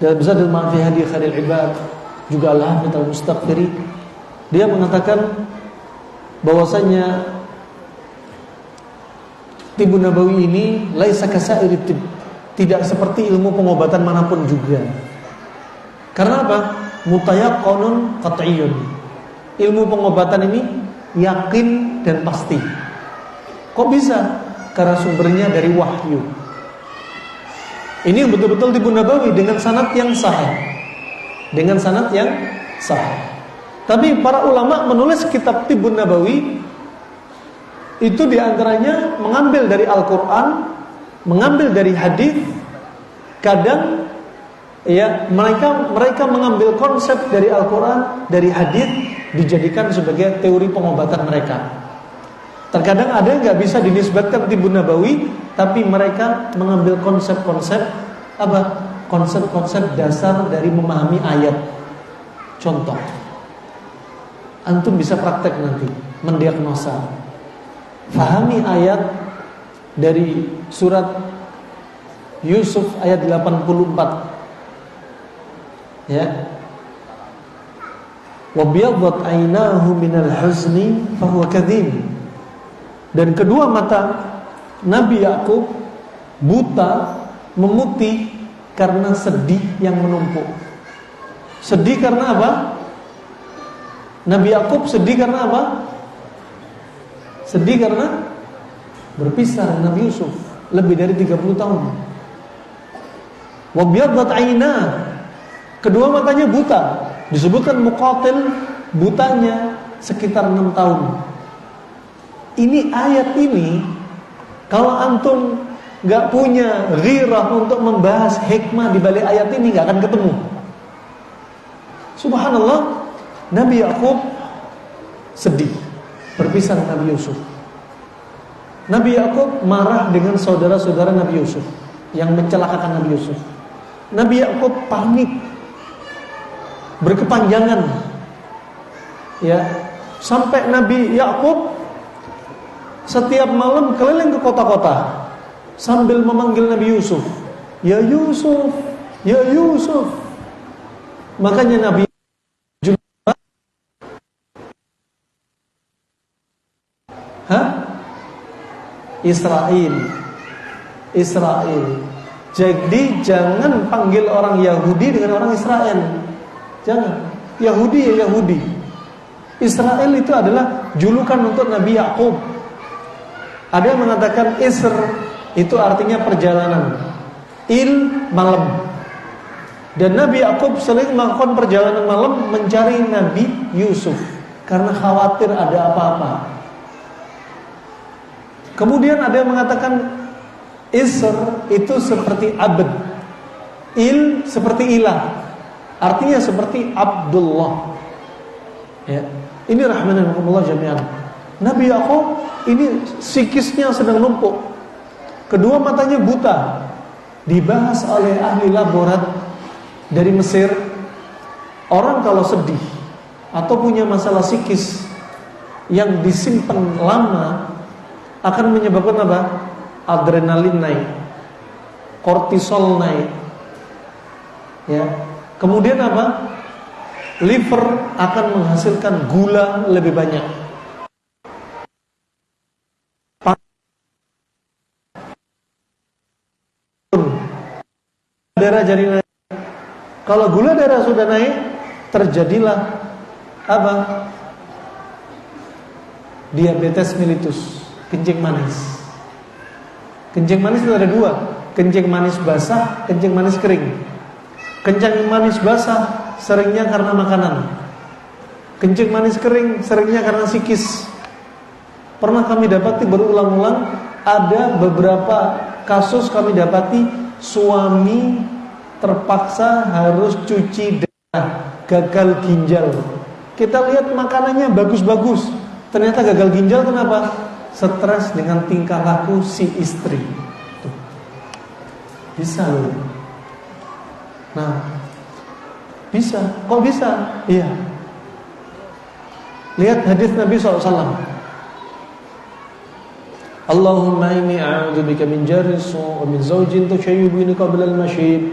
Speaker 1: dalam Zadul Ma'ad fi Hadi Khairil Ibad, juga Al-Hafidz Al-Mustaghfiri, dia mengatakan bahwasanya Tibbun Nabawi ini laisa kasairi tibb, tidak seperti ilmu pengobatan manapun juga. Karena apa? Mutayaqqanun qat'iyyun. Ilmu pengobatan ini yakin dan pasti. Kok bisa? Karena sumbernya dari wahyu. Ini yang betul-betul tibbun nabawi dengan sanad yang sahih. Dengan sanad yang sahih. Tapi para ulama menulis kitab tibbun nabawi itu diantaranya mengambil dari Al-Quran, mengambil dari hadis. Kadang ya mereka mengambil konsep dari Al-Quran, dari hadis, dijadikan sebagai teori pengobatan mereka. Terkadang ada yang nggak bisa dinisbatkan tibbun nabawi, tapi mereka mengambil konsep-konsep apa? Konsep-konsep dasar dari memahami ayat. Contoh, antum bisa praktek nanti mendiagnosa. Fahami ayat dari surat Yusuf ayat 84. Ya. Wa biyaddat 'ainahu minal huzni fa huwa kadhim. Dan kedua mata Nabi Yakub buta, memutih karena sedih yang menumpuk. Sedih karena apa? Nabi Yakub sedih karena apa? Sedih karena berpisah dengan Nabi Yusuf lebih dari 30 tahun. Wa biyaddat 'ainah. Kedua matanya buta. Disebutkan Muqatil butanya sekitar 6 tahun. Ini ayat ini kalau antum gak punya ghirah untuk membahas hikmah di balik ayat ini gak akan ketemu. Subhanallah, Nabi Yakub sedih berpisah dengan Nabi Yusuf. Nabi Yakub marah dengan saudara-saudara Nabi Yusuf yang mencelakakan Nabi Yusuf. Nabi Yakub panik berkepanjangan. Ya, sampai Nabi Yakub setiap malam keliling ke kota-kota sambil memanggil Nabi Yusuf, "Ya Yusuf, ya Yusuf." Makanya Nabi Israel. Jadi jangan panggil orang Yahudi dengan orang Israel. Jangan. Yahudi ya Yahudi. Israel itu adalah julukan untuk Nabi Yakub. Ada yang mengatakan Isr itu artinya perjalanan. Malam. Dan Nabi Yakub sering melakukan perjalanan malam mencari Nabi Yusuf karena khawatir ada apa-apa. Kemudian ada yang mengatakan Isr itu seperti abd, seperti ilah, artinya seperti Abdullah. Ya, ini rahmanakumullah jami'an. Nabi Yakub ini psikisnya sedang numpuk, kedua matanya buta. Dibahas oleh ahli laborat dari Mesir, orang kalau sedih atau punya masalah psikis yang disimpan lama akan menyebabkan apa? Adrenalin naik, kortisol naik. Ya. Kemudian apa? Liver akan menghasilkan gula lebih banyak. Darah jadi naik. Kalau gula darah sudah naik, terjadilah apa? Diabetes mellitus. Kencing manis. Kencing manis itu ada dua, kencing manis basah, kencing manis kering. Kencing manis basah seringnya karena makanan. Kencing manis kering seringnya karena psikis. Pernah kami dapati berulang-ulang, ada beberapa kasus kami dapati suami terpaksa harus cuci darah, gagal ginjal. Kita lihat makanannya bagus-bagus, ternyata gagal ginjal. Kenapa? Stres dengan tingkah laku si istri. Tuh. Bisa loh. Nah, bisa. Kok bisa? Iya. Lihat hadis Nabi SAW. Allahumma inni a'udzubika min jarri su' wa min zawjin tushayyibuni qabla al-mashib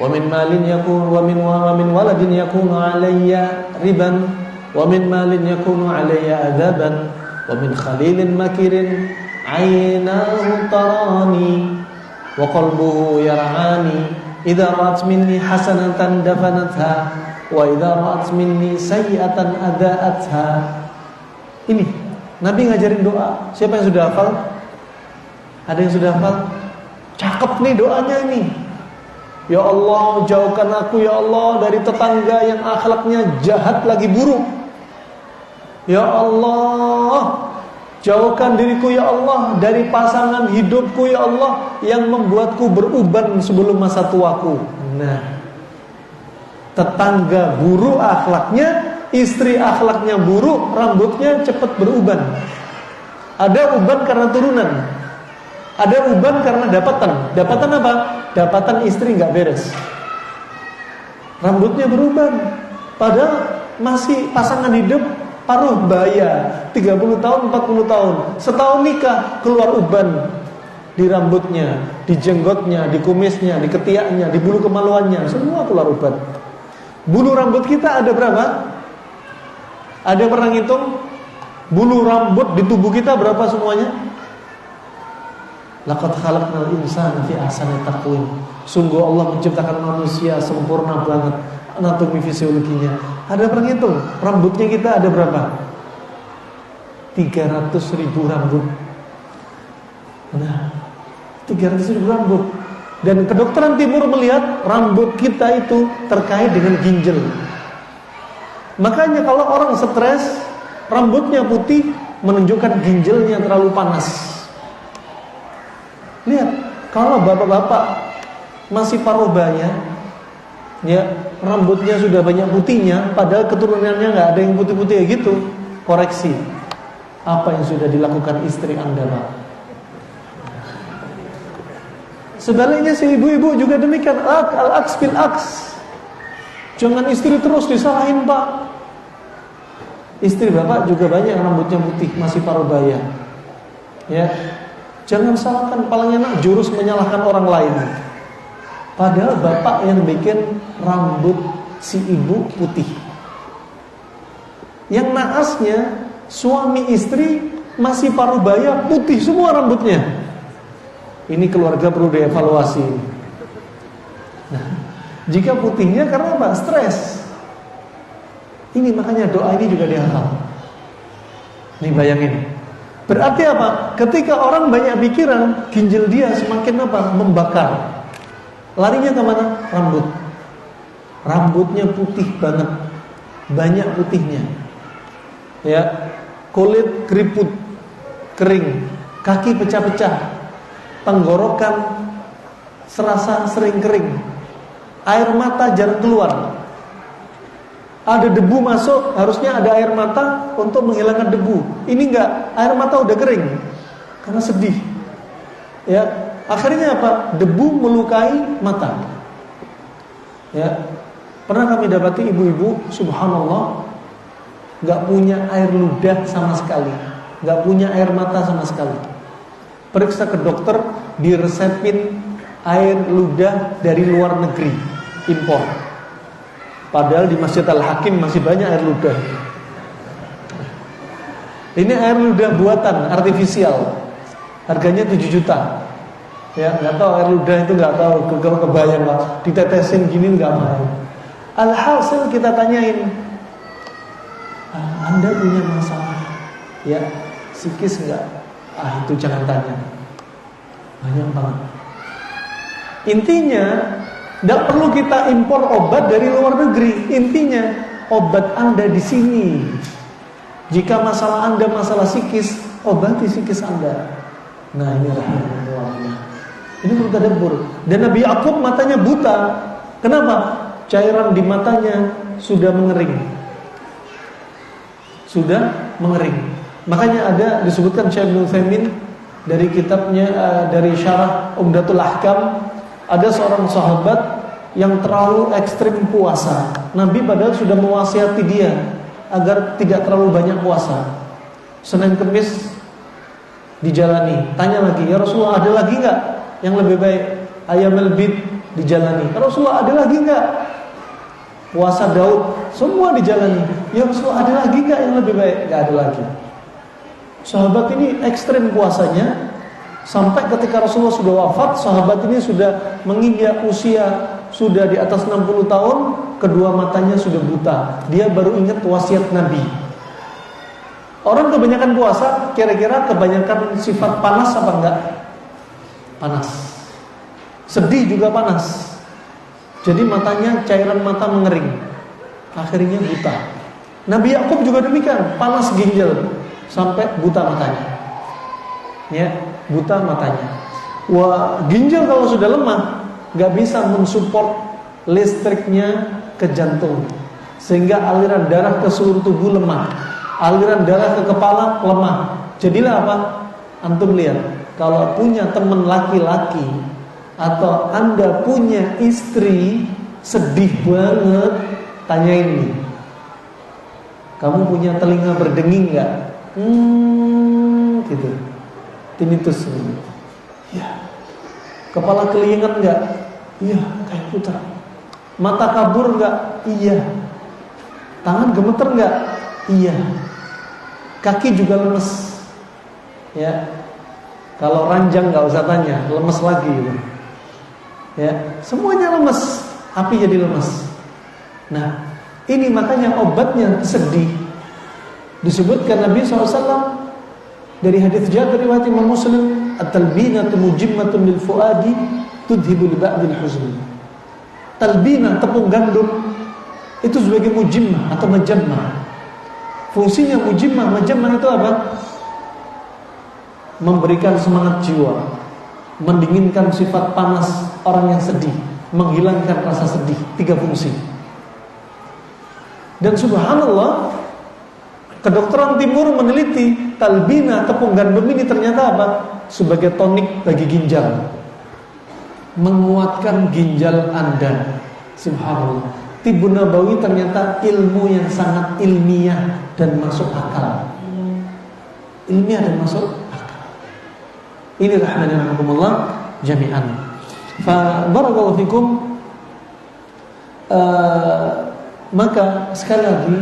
Speaker 1: wa min malin yakun wa min waladin yakunu alayya riban wa min malin yakunu alayya adzaban wa min khalilin makirin ainahu tarani wa qalbuhu yar'ani idza ra'at minni hasanatan dafanatha wa idza ra'at minni sayyi'atan ada'atha. Ini Nabi ngajarin doa. Siapa yang sudah hafal? Ada yang sudah hafal? Cakep nih doanya ini. Ya Allah, jauhkan aku ya Allah dari tetangga yang akhlaknya jahat lagi buruk. Ya Allah, jauhkan diriku ya Allah dari pasangan hidupku ya Allah yang membuatku beruban sebelum masa tuaku. Nah, tetangga buruk akhlaknya, istri akhlaknya buruk, rambutnya cepat beruban. Ada uban karena turunan, ada uban karena dapatan. Dapatan apa? Dapatan istri nggak beres, rambutnya beruban. Padahal masih pasangan hidup paruh baya, 30 tahun, 40 tahun. Setahun nikah, keluar uban di rambutnya, di jenggotnya, di kumisnya, di ketiaknya, di bulu kemaluannya, semua keluar uban. Bulu rambut kita ada berapa? Ada pernah ngitung? Bulu rambut di tubuh kita berapa semuanya? Laqad khalaqnal insana fi ahsani taqwim. Sungguh Allah menciptakan manusia sempurna banget anatomi fisiologinya. Ada pernah ngitung? Rambutnya kita ada berapa? 300.000 rambut. Nah, 300.000 rambut. Dan kedokteran timur melihat rambut kita itu terkait dengan ginjal. Makanya kalau orang stres, rambutnya putih menunjukkan ginjalnya terlalu panas. Lihat, kalau bapak-bapak masih paruh baya, ya rambutnya sudah banyak putihnya, padahal keturunannya nggak ada yang putih-putih gitu. Koreksi, apa yang sudah dilakukan istri Anda, Pak? Sebaliknya si ibu-ibu juga demikian. Al-aks bil aks. Jangan istri terus disalahin, Pak. Istri bapak juga banyak rambutnya putih, masih paruh baya. Ya, jangan salahkan, paling enak jurus menyalahkan orang lain. Padahal bapak yang bikin rambut si ibu putih. Yang naasnya suami istri masih paruh baya, putih semua rambutnya. Ini keluarga perlu dievaluasi. Nah, jika putihnya karena apa? Stres. Ini makanya doa ini juga dihafal. Nih bayangin. Berarti apa? Ketika orang banyak pikiran, ginjal dia semakin apa? Membakar. Larinya ke mana? Rambut. Rambutnya putih banget, banyak putihnya. Ya, kulit keriput, kering, kaki pecah-pecah, tenggorokan serasa sering kering, air mata jarang keluar. Ada debu masuk, harusnya ada air mata untuk menghilangkan debu. Ini enggak, air mata udah kering karena sedih. Ya, akhirnya apa? Debu melukai mata. Ya, pernah kami dapati ibu-ibu, subhanallah, enggak punya air ludah sama sekali, enggak punya air mata sama sekali. Periksa ke dokter, diresepin air ludah dari luar negeri, impor. Padahal di Masjid Al-Hakim masih banyak air ludah. Ini air ludah buatan, artifisial. Harganya 7 juta. Ya, nggak tahu air ludah itu, nggak tahu, kebayang lah. Ditetesin gini nggak mau. Alhasil kita tanyain, Anda punya masalah, ya, psikis nggak? Itu jangan tanya. Banyak banget. Intinya, tidak perlu kita impor obat dari luar negeri. Intinya, obat Anda di sini. Jika masalah Anda masalah psikis, obati psikis Anda. Nah, ini rahmatullah. Ini perlu tadabbur. Dan Nabi Yakub matanya buta. Kenapa? Cairan di matanya sudah mengering. Sudah mengering. Makanya ada disebutkan Syekh Ibnu Utsaimin dari kitabnya, dari Syarah Umdatul Ahkam, ada seorang sahabat yang terlalu ekstrim puasa. Nabi padahal sudah mewasiati dia agar tidak terlalu banyak puasa. Senin Kemis dijalani. Tanya lagi, ya Rasulullah, ada lagi enggak yang lebih baik? Ayyamul bid dijalani. Ya Rasulullah, ada lagi enggak? Puasa Daud, semua dijalani. Ya Rasulullah, ada lagi enggak yang lebih baik? Enggak ada lagi. Sahabat ini ekstrim puasanya Sampai ketika Rasulullah sudah wafat, sahabat ini sudah menginjak usia sudah di atas 60 tahun, kedua matanya sudah buta. Dia baru ingat wasiat Nabi. Orang kebanyakan puasa, kira-kira kebanyakan sifat panas apa enggak? Panas. Sedih juga panas. Jadi matanya, cairan mata mengering. Akhirnya buta. Nabi Yakub juga demikian, panas ginjal sampai buta matanya. Ya, buta matanya. Wah, ginjal kalau sudah lemah, nggak bisa mensupport listriknya ke jantung, sehingga aliran darah ke seluruh tubuh lemah, aliran darah ke kepala lemah. Jadilah apa? Antum lihat, kalau punya teman laki-laki atau Anda punya istri sedih banget, tanyain nih, kamu punya telinga berdenging nggak? Gitu. Tinnitus. Ya. Kepala keliengan nggak? Iya, kayak putar. Mata kabur nggak? Iya. Tangan gemeter nggak? Iya. Kaki juga lemes. Ya. Kalau ranjang nggak usah tanya, lemes lagi. Gitu. Ya, semuanya lemes. Api jadi lemes. Nah, ini makanya obatnya sedih. Disebutkan Nabi SAW dari hadis Jabir riwayat Imam Muslim, at-talbinatu mujimmatun lil fuadi tudhibu li ba'dil huzn. Talbina, tepung gandum, itu sebagai mujimmah atau majammah. Fungsinya mujimmah, majammah itu apa? Memberikan semangat jiwa, mendinginkan sifat panas orang yang sedih, menghilangkan rasa sedih. 3 fungsi. Dan subhanallah, kedokteran timur meneliti talbina, tepung gandum ini ternyata apa? Sebagai tonik bagi ginjal, menguatkan ginjal Anda. Subhanallah. Tibbun Nabawi ternyata ilmu yang sangat ilmiah dan masuk akal. Ilmiah dan masuk akal. Ini rahmanakumullah jami'an. Fa barakallahu fikum. Maka sekali lagi,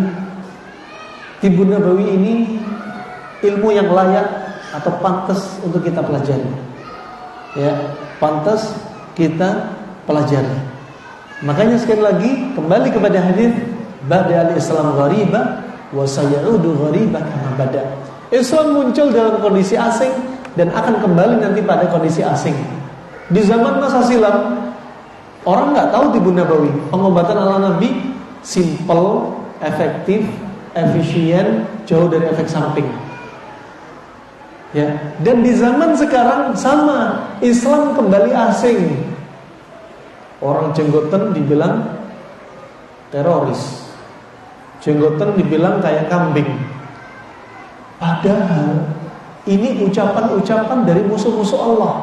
Speaker 1: Tibbun Nabawi ini ilmu yang layak atau pantas untuk kita pelajari. Ya, pantas kita pelajari. Makanya sekali lagi kembali kepada hadis bada al-Islam ghariba wa sayaudu ghariba kama bada. Islam muncul dalam kondisi asing dan akan kembali nanti pada kondisi asing. Di zaman masa silam, orang enggak tahu Tibbun Nabawi. Pengobatan ala Nabi simple, efektif, efisien, jauh dari efek samping. Ya, dan di zaman sekarang sama, Islam kembali asing. Orang jenggotan dibilang teroris, jenggotan dibilang kayak kambing. Padahal ini ucapan-ucapan dari musuh-musuh Allah,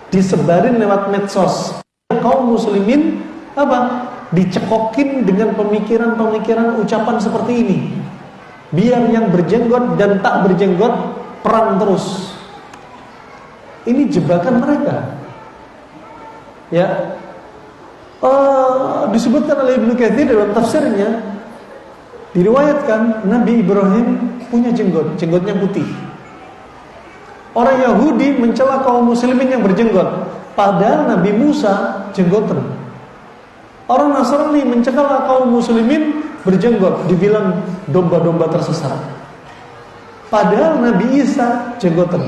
Speaker 1: disebarin lewat medsos. Kaum muslimin apa? Dicekokin dengan pemikiran-pemikiran ucapan seperti ini, biar yang berjenggot dan tak berjenggot perang terus. Ini jebakan mereka. Ya, disebutkan oleh Ibnu Katsir dalam tafsirnya, diriwayatkan Nabi Ibrahim punya jenggot, jenggotnya putih. Orang Yahudi mencela kaum muslimin yang berjenggot, padahal Nabi Musa jenggotan. Orang Nasrani mencela kaum muslimin berjenggot, dibilang domba-domba tersesat. Padahal Nabi Isa jenggotan.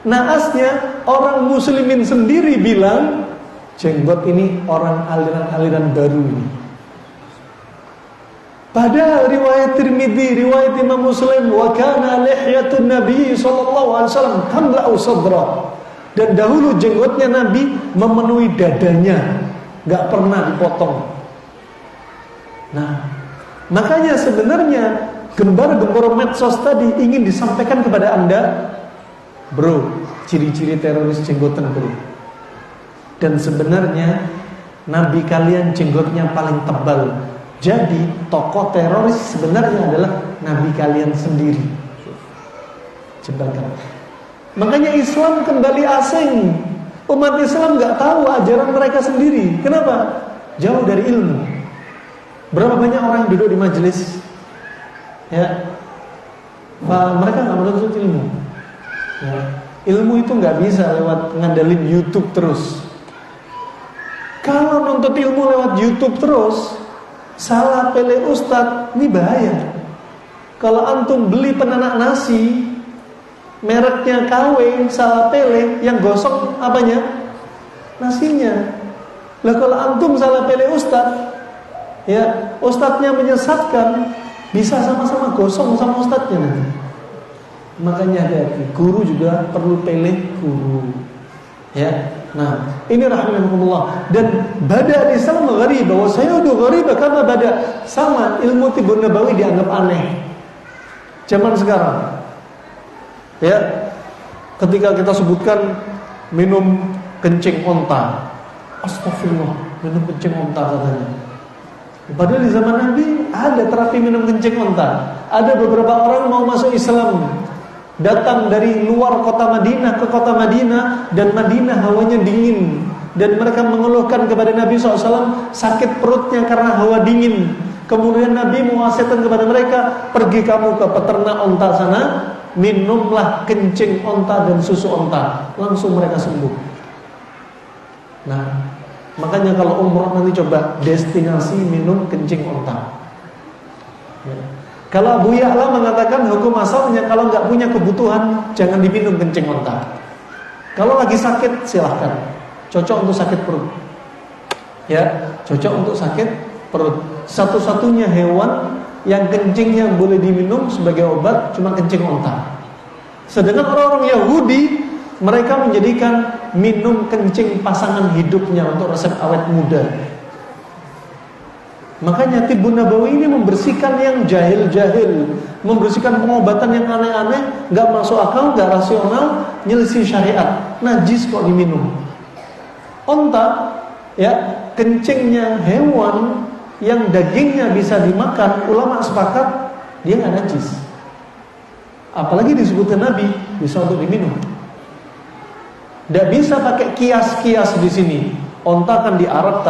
Speaker 1: Naasnya orang muslimin sendiri bilang jenggot ini orang aliran-aliran baru ini. Padahal riwayat Tirmidzi, riwayat Imam Muslim, wa kana lihyatun Nabi sallallahu alaihi wasallam tamla'u sadra. Dan dahulu jenggotnya Nabi memenuhi dadanya, enggak pernah dipotong. Nah, makanya sebenarnya gembar-gembor medsos tadi ingin disampaikan kepada Anda, bro, ciri-ciri teroris jenggotan, bro. Dan sebenarnya Nabi kalian jenggotnya paling tebal. Jadi tokoh teroris sebenarnya adalah Nabi kalian sendiri. Jebakan. Makanya Islam kembali asing. Umat Islam gak tahu ajaran mereka sendiri. Kenapa? Jauh dari ilmu. Berapa banyak orang yang duduk di majelis, ya, mereka gak menuntut ilmu, ya. Ilmu itu nggak bisa lewat ngandelin YouTube terus. Kalau nuntut ilmu lewat YouTube terus, salah pilih ustadz, ini bahaya. Kalau antum beli penanak nasi, mereknya KW, salah pilih, yang gosong apanya? Nasinya. Lah kalau antum salah pilih ustadz, ya ustadznya menyesatkan, bisa sama-sama gosong sama ustadznya nanti. Makanya hati-hati, guru juga perlu pilih guru. Ya, nah ini rahimahumullah. Dan bada di Islam gharib, bahwa saya udah gharib karena bada. Sama ilmu tibbun nabawi dianggap aneh zaman sekarang. Ya, ketika kita sebutkan minum kencing onta, astagfirullah, minum kencing onta katanya. Padahal di zaman Nabi ada terapi minum kencing onta. Ada beberapa orang mau masuk Islam, datang dari luar kota Madinah ke kota Madinah, dan Madinah hawanya dingin, dan mereka mengeluhkan kepada Nabi SAW sakit perutnya karena hawa dingin. Kemudian Nabi mewasiatkan kepada mereka, pergi kamu ke peternak onta sana, minumlah kencing onta dan susu onta, langsung mereka sembuh. Nah, makanya kalau umroh nanti coba destinasi minum kencing onta. Ya. Kalau Abu Ya'la mengatakan hukum asalnya kalau nggak punya kebutuhan jangan diminum kencing onta. Kalau lagi sakit silahkan, cocok untuk sakit perut. Ya, cocok untuk sakit perut. Satu-satunya hewan yang kencingnya boleh diminum sebagai obat cuma kencing onta. Sedangkan orang-orang Yahudi, mereka menjadikan minum kencing pasangan hidupnya untuk resep awet muda. Makanya tibbun nabawi ini membersihkan yang jahil-jahil, membersihkan pengobatan yang aneh-aneh, nggak masuk akal, nggak rasional, nyelisih syariat, najis kok diminum. Onta, ya, kencingnya hewan yang dagingnya bisa dimakan, ulama sepakat dia nggak najis. Apalagi disebutkan Nabi bisa untuk diminum. Nggak bisa pakai kias-kias di sini. Onta kan di Arab,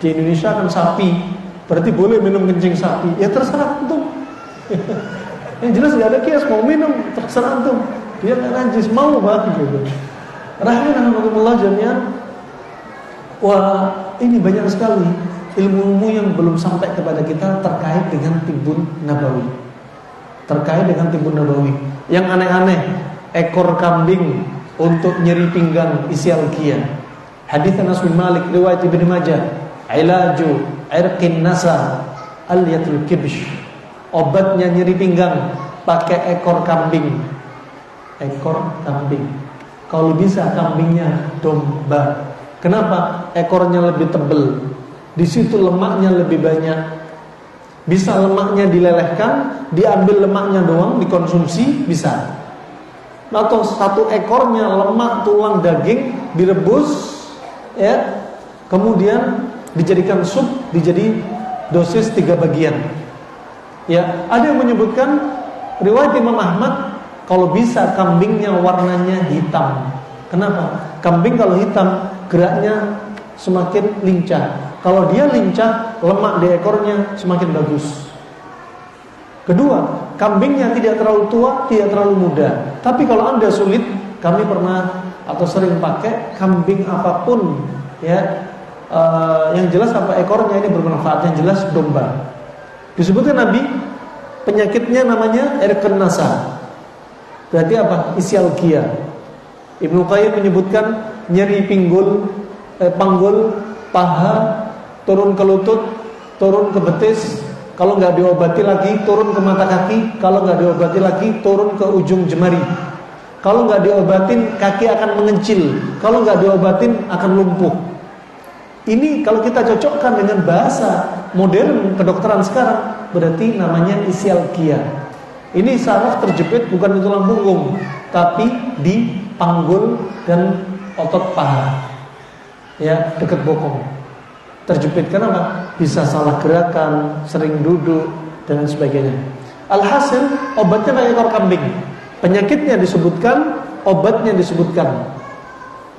Speaker 1: di Indonesia kan sapi. Berarti boleh minum kencing sapi. Ya terserah antum. Yang jelas nggak ada kias, mau minum terserah antum. Dia nggak najis, mau banget gitu. Rahimahumullah jami'an. Wah, ini banyak sekali ilmu-ilmu yang belum sampai kepada kita terkait dengan tibbun nabawi. Terkait dengan tibbun nabawi. Yang aneh-aneh, ekor kambing untuk nyeri pinggang isi al-qiyah. Hadits Anas bin Malik riwayat Ibnu Majah, ilaju irqin nasa al-yatul kibsh. Obatnya nyeri pinggang pakai ekor kambing. Ekor kambing. Kalau bisa kambingnya domba. Kenapa? Ekornya lebih tebal. Di situ lemaknya lebih banyak. Bisa lemaknya dilelehkan, diambil lemaknya doang dikonsumsi bisa. Atau satu ekornya lemak, tulang, daging direbus, ya, kemudian dijadikan sup, dijadi dosis 3 bagian. Ya, ada yang menyebutkan riwayat Imam Ahmad kalau bisa kambingnya warnanya hitam. Kenapa? Kambing kalau hitam geraknya semakin lincah. Kalau dia lincah, lemak di ekornya semakin bagus. Kedua, kambingnya tidak terlalu tua, tidak terlalu muda. Tapi kalau Anda sulit, kami pernah atau sering pakai kambing apapun, ya, yang jelas apa ekornya ini bermanfaat, yang jelas domba. Disebutkan Nabi penyakitnya namanya irqun nasa. Berarti apa? Isialgia. Ibnu Qayyim menyebutkan nyeri pinggul, panggul, paha, turun ke lutut, turun ke betis. Kalau nggak diobati lagi, turun ke mata kaki. Kalau nggak diobati lagi, turun ke ujung jemari. Kalau nggak diobatin, kaki akan mengecil. Kalau nggak diobatin, akan lumpuh. Ini kalau kita cocokkan dengan bahasa modern kedokteran sekarang, berarti namanya isialgia. Ini saraf terjepit bukan di tulang punggung, tapi di panggul dan otot paha, ya, dekat bokong. Terjepit kenapa? Bisa salah gerakan, sering duduk dan sebagainya. Alhasil obatnya pakai ekor kambing. Penyakitnya disebutkan, obatnya disebutkan.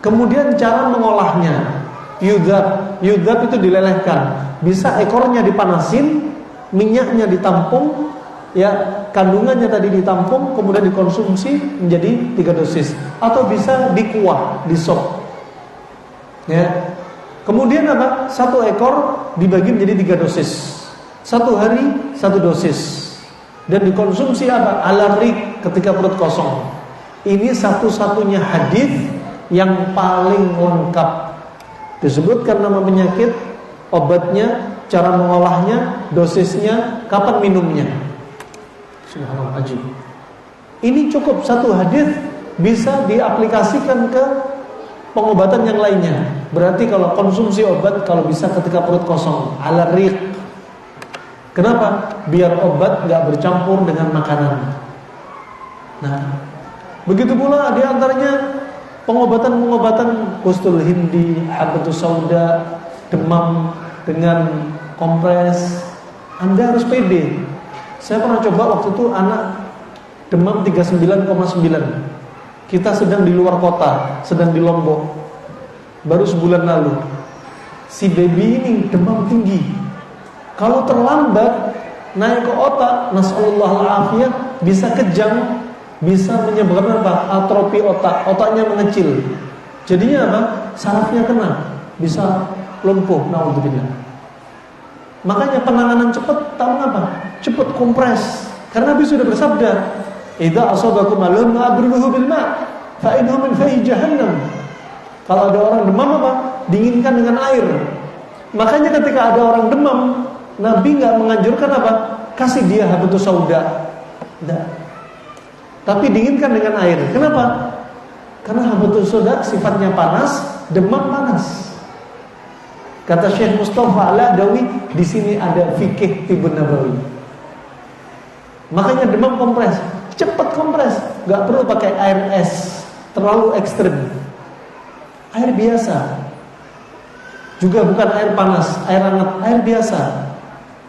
Speaker 1: Kemudian cara mengolahnya, yudhab itu dilelehkan. Bisa ekornya dipanasin, minyaknya ditampung, ya kandungannya tadi ditampung kemudian dikonsumsi menjadi 3 dosis, atau bisa dikuah, disop. Ya. Kemudian apa? 1 ekor dibagi menjadi 3 dosis. 1 hari 1 dosis. Dan dikonsumsi apa? Ala rik, ketika perut kosong. Ini satu-satunya hadis yang paling lengkap. Disebutkan nama penyakit, obatnya, cara mengolahnya, dosisnya, kapan minumnya. Subhanallah, ajib. Ini cukup, 1 hadis bisa diaplikasikan ke pengobatan yang lainnya. Berarti kalau konsumsi obat, kalau bisa ketika perut kosong, ala rik. Kenapa? Biar obat gak bercampur dengan makanan. Nah, begitu pula di antaranya pengobatan-pengobatan kustul hindi, habatus sauda, demam dengan kompres. Anda harus pede. Saya pernah coba waktu itu anak demam 39,9. Kita sedang di luar kota, sedang di Lombok. Baru sebulan lalu. Si baby ini demam tinggi. Kalau terlambat naik ke otak, nasallallahu alafiyah, bisa kejang, bisa menyebabkan apa? Atrofi otak, otaknya mengecil. Jadinya apa? Sarafnya kena, bisa lumpuh. Naudzubillah. Makanya penanganan cepat, tahu apa? Cepat kompres. Karena Nabi sudah bersabda, "Idza asabakum alun abruhu bil ma', fa innahu min fahi jahannam." Kalau ada orang demam apa? Dinginkan dengan air. Makanya ketika ada orang demam, Nabi nggak menganjurkan apa? Kasih dia habatus sauda. Tidak. Tapi dinginkan dengan air. Kenapa? Karena habatus sauda sifatnya panas, demam panas. Kata Syekh Mustafa Al-Adawi, di sini ada fikih Tibbun Nabawi. Makanya demam kompres, cepat kompres, nggak perlu pakai air es, terlalu ekstrim. Air biasa. Juga bukan air panas, air hangat, air biasa.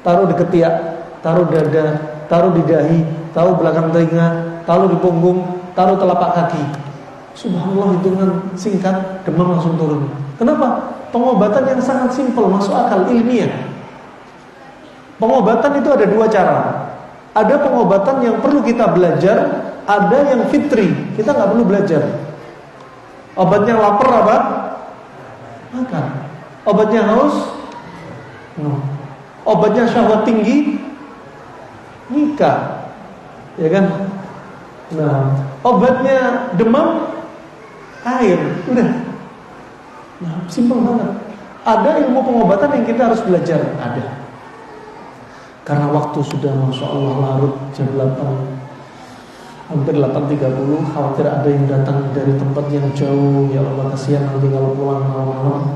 Speaker 1: Taruh di ketiak, taruh dada, taruh di dahi, taruh belakang telinga, taruh di punggung, taruh telapak kaki. Subhanallah, hitungan singkat, demam langsung turun. Kenapa? Pengobatan yang sangat simpel, masuk akal, ilmiah. Pengobatan itu ada 2 cara. Ada pengobatan yang perlu kita belajar, ada yang fitri, kita nggak perlu belajar. Obatnya lapar apa? Makan. Obatnya haus? No. Obatnya syahwat tinggi, nikah, ya kan? Nah, obatnya demam, air, udah. Nah, simpel banget. Ada ilmu pengobatan yang kita harus belajar, ada. Karena waktu sudah masya Allah larut jam 8, hampir 8.30, khawatir ada yang datang dari tempat yang jauh. Ya Allah, kasihan nanti kalau pulang malam-malam.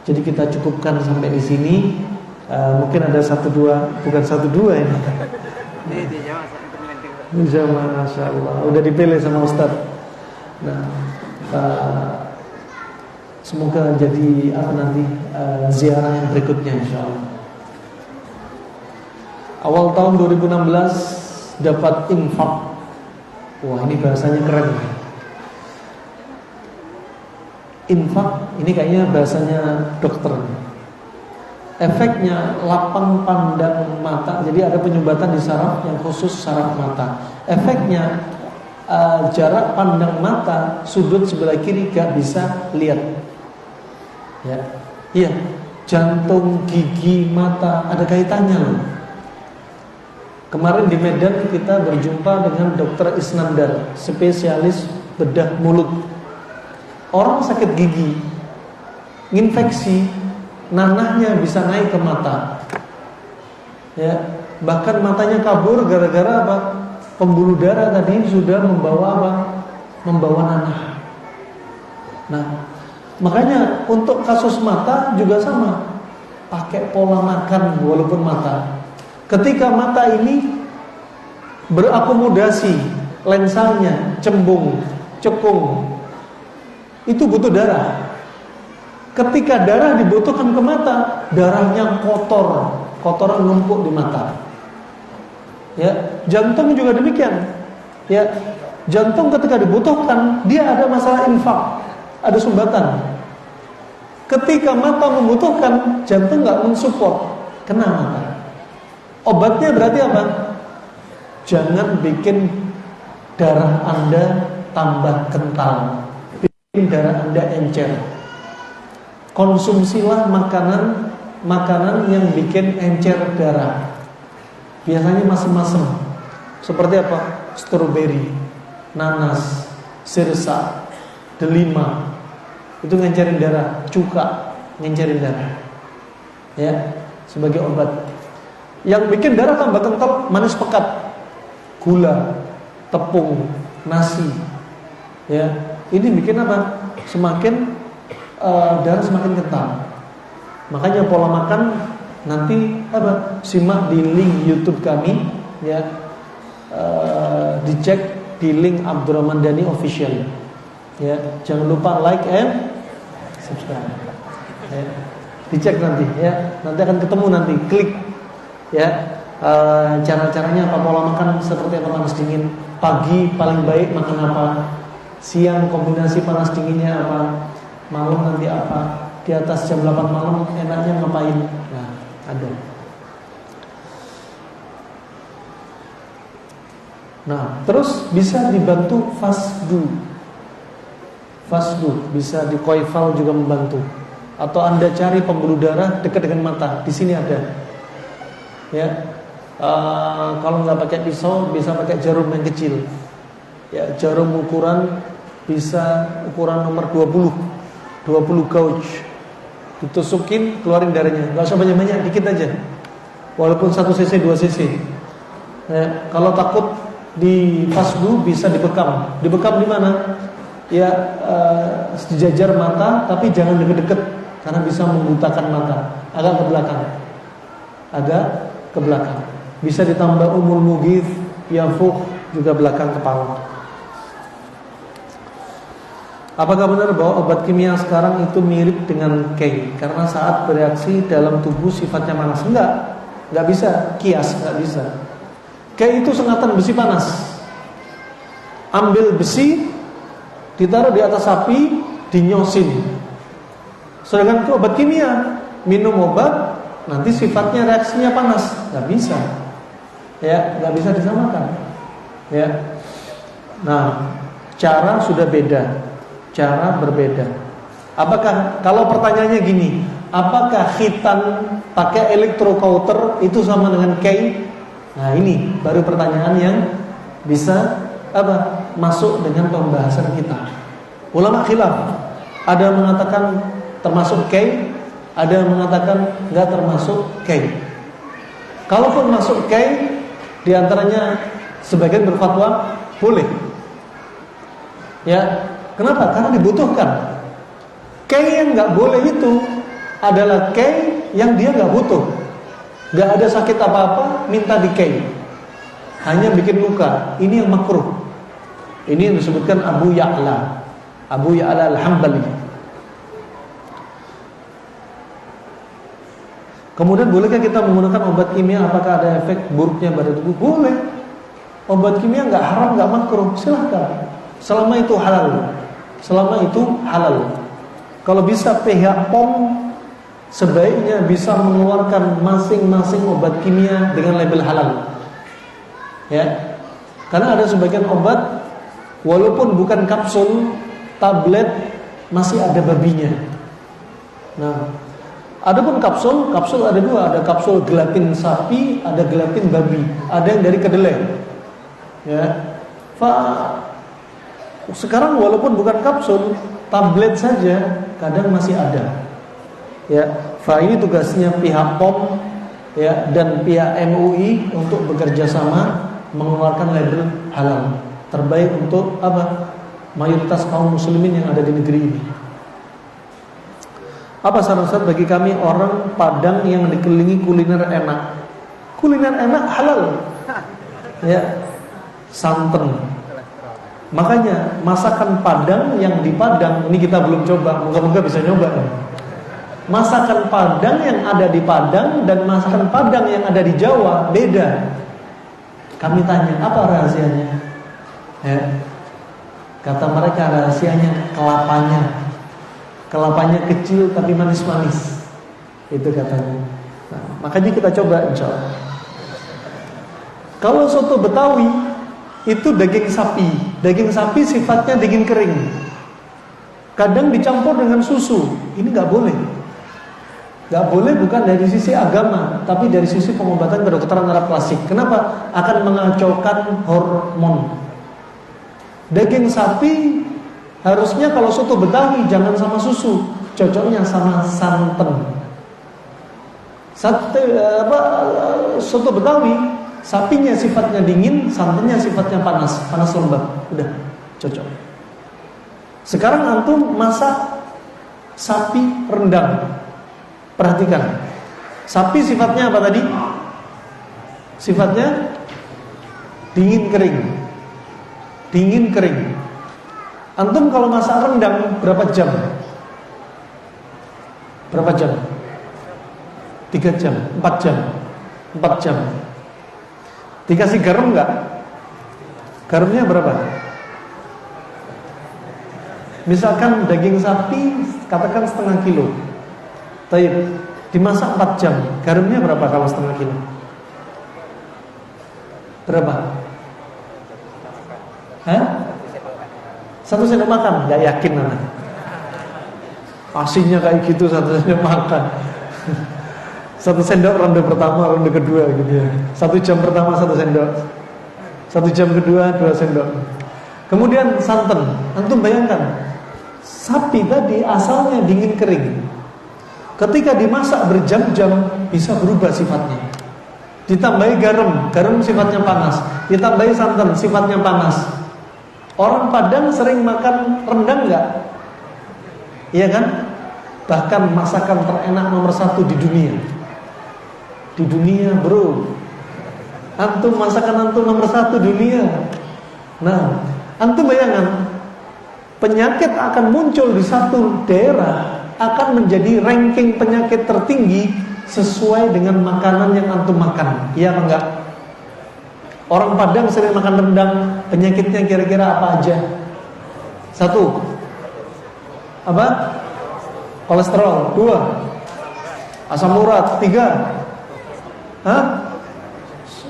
Speaker 1: Jadi kita cukupkan sampai di sini. Mungkin ada 1-2, bukan 1-2 ini. Jamaah, masya Allah, udah dipilih sama Ustaz. Nah, semoga jadi nanti ziarah yang berikutnya, insya Allah. Awal tahun 2016 dapat infak. Wah, ini bahasanya keren. Infak ini kayaknya bahasanya dokter. Efeknya lapang pandang mata. Jadi ada penyumbatan di saraf yang khusus saraf mata. Efeknya jarak pandang mata, sudut sebelah kiri gak bisa lihat. Ya, iya. Jantung, gigi, mata ada kaitannya loh. Kemarin di Medan kita berjumpa dengan Dr. Isnandar, spesialis bedah mulut. Orang sakit gigi, infeksi, nanahnya bisa naik ke mata. Ya, bahkan matanya kabur gara-gara apa? Pembuluh darah tadi sudah membawa apa? Membawa nanah. Nah, makanya untuk kasus mata juga sama. Pakai pola makan walaupun mata. Ketika mata ini berakomodasi, lensanya cembung, cekung, itu butuh darah. Ketika darah dibutuhkan ke mata, darahnya kotor, kotoran numpuk di mata. Ya, jantung juga demikian. Ya, jantung ketika dibutuhkan, dia ada masalah infak, ada sumbatan. Ketika mata membutuhkan, jantung nggak mensupport, kena mata. Obatnya berarti apa? Jangan bikin darah Anda tambah kental, bikin darah Anda encer. Konsumsilah makanan yang bikin encer darah. Biasanya masem-masem. Seperti apa? Stroberi, nanas, sirsa, delima. Itu ngencerin darah. Cuka ngencerin darah. Ya, sebagai obat. Yang bikin darah tambah kental, manis pekat, gula, tepung, nasi. Ya, ini bikin apa? Semakin darah semakin kental. Makanya pola makan nanti apa? Simak di link YouTube kami, ya. Dicek di link Abdurrahman Dhani Official. Ya, jangan lupa like and subscribe. Ya. Dicek nanti, ya. Nanti akan ketemu nanti. Klik, ya. Cara-caranya apa, pola makan seperti apa, panas dingin. Pagi paling baik makan apa? Siang kombinasi panas dinginnya apa? Malam nanti apa? Di atas jam 8 malam enaknya ngapain? Nah, ada. Nah, terus bisa dibantu fasdu. Fasdu bisa di koifal juga membantu. Atau Anda cari pembuluh darah dekat dengan mata. Di sini ada. Ya. Kalau nggak pakai pisau bisa pakai jarum yang kecil. Ya, jarum ukuran bisa ukuran nomor 20 gauge. Ditusukin, keluarin darahnya. Nggak usah banyak-banyak, dikit aja. Walaupun 1 cc, 2 cc. Ya, kalau takut di fasdu bisa dibekam. Dibekam di mana? Ya, sejajar mata, tapi jangan deket-deket karena bisa membutakan mata. Agak ke belakang. Agak ke belakang. Bisa ditambah umul mughith, yafuq, juga belakang kepala. Apakah benar bahwa obat kimia sekarang itu mirip dengan K? Karena saat bereaksi dalam tubuh sifatnya panas. Enggak bisa kias, enggak bisa. K itu sengatan besi panas. Ambil besi, ditaruh di atas api, dinyosin. Sedangkan itu obat kimia, minum obat, nanti sifatnya reaksinya panas, enggak bisa. Ya, enggak bisa disamakan. Ya. Nah, cara sudah beda. Cara berbeda. Apakah, kalau pertanyaannya gini, apakah khitan pakai electrocauter itu sama dengan K? Nah, ini baru pertanyaan yang bisa apa? Masuk dengan pembahasan kita. Ulama khilaf. Ada yang mengatakan termasuk K, ada yang mengatakan enggak termasuk K. Kalaupun masuk K, di antaranya sebagian berfatwa boleh. Ya. Kenapa? Karena dibutuhkan. K yang nggak boleh itu adalah K yang dia nggak butuh, nggak ada sakit apa-apa, minta di K, hanya bikin luka. Ini yang makruh. Ini yang disebutkan Abu Ya'la Al-Hambali. Kemudian bolehkah kita menggunakan obat kimia? Apakah ada efek buruknya pada tubuh? Boleh. Obat kimia nggak haram, nggak makruh. Silahkan. Selama itu halal. Kalau bisa pihak POM sebaiknya bisa mengeluarkan masing-masing obat kimia dengan label halal. Ya. Karena ada sebagian obat walaupun bukan kapsul, tablet masih ada babinya. Nah, adapun kapsul ada dua, ada kapsul gelatin sapi, ada gelatin babi, ada yang dari kedelai. Ya. Sekarang walaupun bukan kapsul, tablet saja kadang masih ada. Ya, ini tugasnya pihak POM, ya, dan pihak MUI untuk bekerja sama mengeluarkan label halal terbaik untuk apa? Mayoritas kaum muslimin yang ada di negeri ini. Apa saran Ustaz bagi kami orang Padang yang dikelilingi kuliner enak? Kuliner enak halal. Ya, santen. Makanya masakan Padang yang di Padang ini kita belum coba, moga-moga bisa nyoba. Masakan Padang yang ada di Padang dan masakan Padang yang ada di Jawa beda. Kami tanya, apa rahasianya? Ya. Kata mereka rahasianya kelapanya. Kelapanya kecil tapi manis-manis. Itu katanya. Nah, makanya kita coba insyaallah. Kalau soto Betawi itu daging sapi. Daging sapi sifatnya daging kering. Kadang dicampur dengan susu. Ini nggak boleh. Nggak boleh bukan dari sisi agama, tapi dari sisi pengobatan kedokteran Arab klasik. Kenapa? Akan mengacaukan hormon. Daging sapi harusnya kalau soto Betawi jangan sama susu, cocoknya sama santan. Soto Betawi, sapinya sifatnya dingin, santannya sifatnya panas lembab. Udah, cocok. Sekarang antum masak sapi rendang. Perhatikan. Sapi sifatnya apa tadi? Sifatnya dingin kering. Dingin kering. Antum kalau masak rendang berapa jam? Berapa jam? 3 jam, 4 jam. 4 jam. Dikasih garam enggak? Garamnya berapa? Misalkan daging sapi katakan setengah kilo. Taib, dimasak 4 jam. Garamnya berapa kalau setengah kilo? Berapa? Hah? 1 sendok makan? Gak yakin anak. Asinnya kayak gitu 1 sendok makan. 1 sendok ronde pertama, ronde kedua gitu ya. 1 jam pertama 1 sendok. 1 jam kedua 2 sendok. Kemudian santan. Antum bayangkan, sapi tadi asalnya dingin kering. Ketika dimasak berjam-jam bisa berubah sifatnya. Ditambahi garam, garam sifatnya panas. Ditambahi santan, sifatnya panas. Orang Padang sering makan rendang enggak? Iya kan? Bahkan masakan terenak nomor 1 di dunia. Di dunia, bro. Antum masakan antum nomor 1 dunia. Nah, antum bayangkan, penyakit akan muncul di satu daerah, akan menjadi ranking penyakit tertinggi sesuai dengan makanan yang antum makan. Iya apa enggak? Orang Padang sering makan rendang, penyakitnya kira-kira apa aja? 1, apa? Kolesterol. 2, asam urat. 3,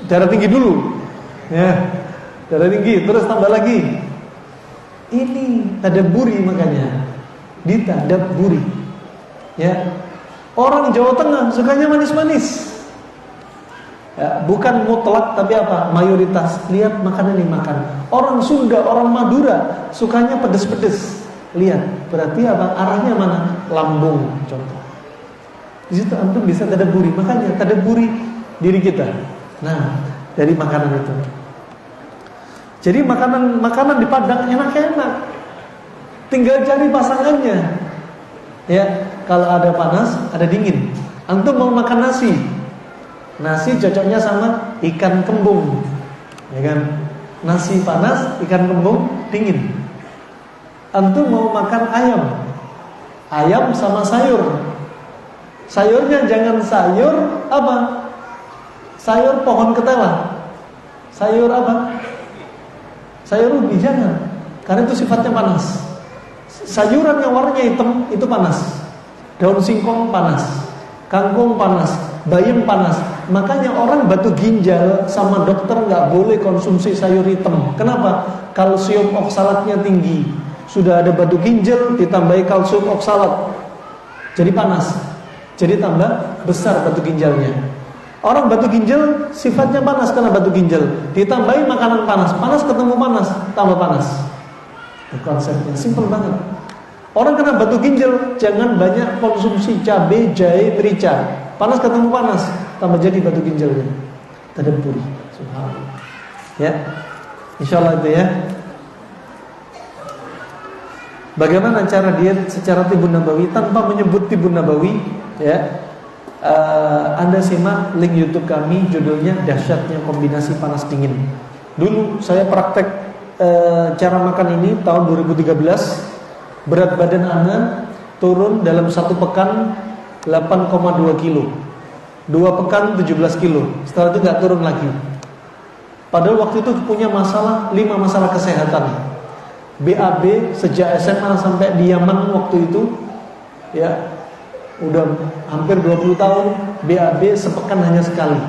Speaker 1: darah tinggi dulu. Ya, darah tinggi. Terus tambah lagi. Ini tadabburi makanya. Ditadabburi. Ya. Orang Jawa Tengah sukanya manis-manis. Ya, bukan mutlak tapi apa? Mayoritas. Lihat makanan yang dimakan. Orang Sunda, orang Madura sukanya pedes-pedes. Lihat, berarti apa? Arahnya mana? Lambung, contoh. Di situ antum bisa tadabburi. Makanya tadabburi diri kita. Nah, dari makanan itu. Jadi makanan di Padang enak-enak. Tinggal cari pasangannya. Ya, kalau ada panas, ada dingin. Antum mau makan nasi. Nasi cocoknya sama ikan kembung. Ya kan? Nasi panas, ikan kembung dingin. Antum mau makan ayam. Ayam sama sayur. Sayurnya jangan sayur apa? Sayur pohon ketela. Sayur apa? Sayur ubi jangan. Karena itu sifatnya panas. Sayuran yang warnanya hitam itu panas. Daun singkong panas. Kangkung panas. Bayam panas. Makanya orang batu ginjal sama dokter nggak boleh konsumsi sayur hitam. Kenapa? Kalsium oksalatnya tinggi. Sudah ada batu ginjal ditambahi kalsium oksalat. Jadi panas. Jadi tambah besar batu ginjalnya. Orang batu ginjal sifatnya panas karena batu ginjal. Ditambahi makanan panas. Panas ketemu panas, tambah panas. Konsepnya simpel banget. Orang kena batu ginjal jangan banyak konsumsi cabai, jahe, merica. Panas ketemu panas, tambah jadi batu ginjalnya. Tadabburi. Subhanallah. Ya. Insyaallah itu ya. Bagaimana cara diet secara tibun nabawi tanpa menyebut tibun nabawi? Ya. Anda simak link YouTube kami, judulnya Dahsyatnya Kombinasi Panas Dingin. Dulu saya praktek cara makan ini tahun 2013. Berat badan Anda turun dalam 1 pekan 8,2 kilo. 2 pekan 17 kilo. Setelah itu gak turun lagi. Padahal waktu itu punya masalah 5 masalah kesehatan. BAB sejak SMA sampai di Yaman waktu itu. Ya, udah hampir 20 tahun BAB sepekan hanya sekali.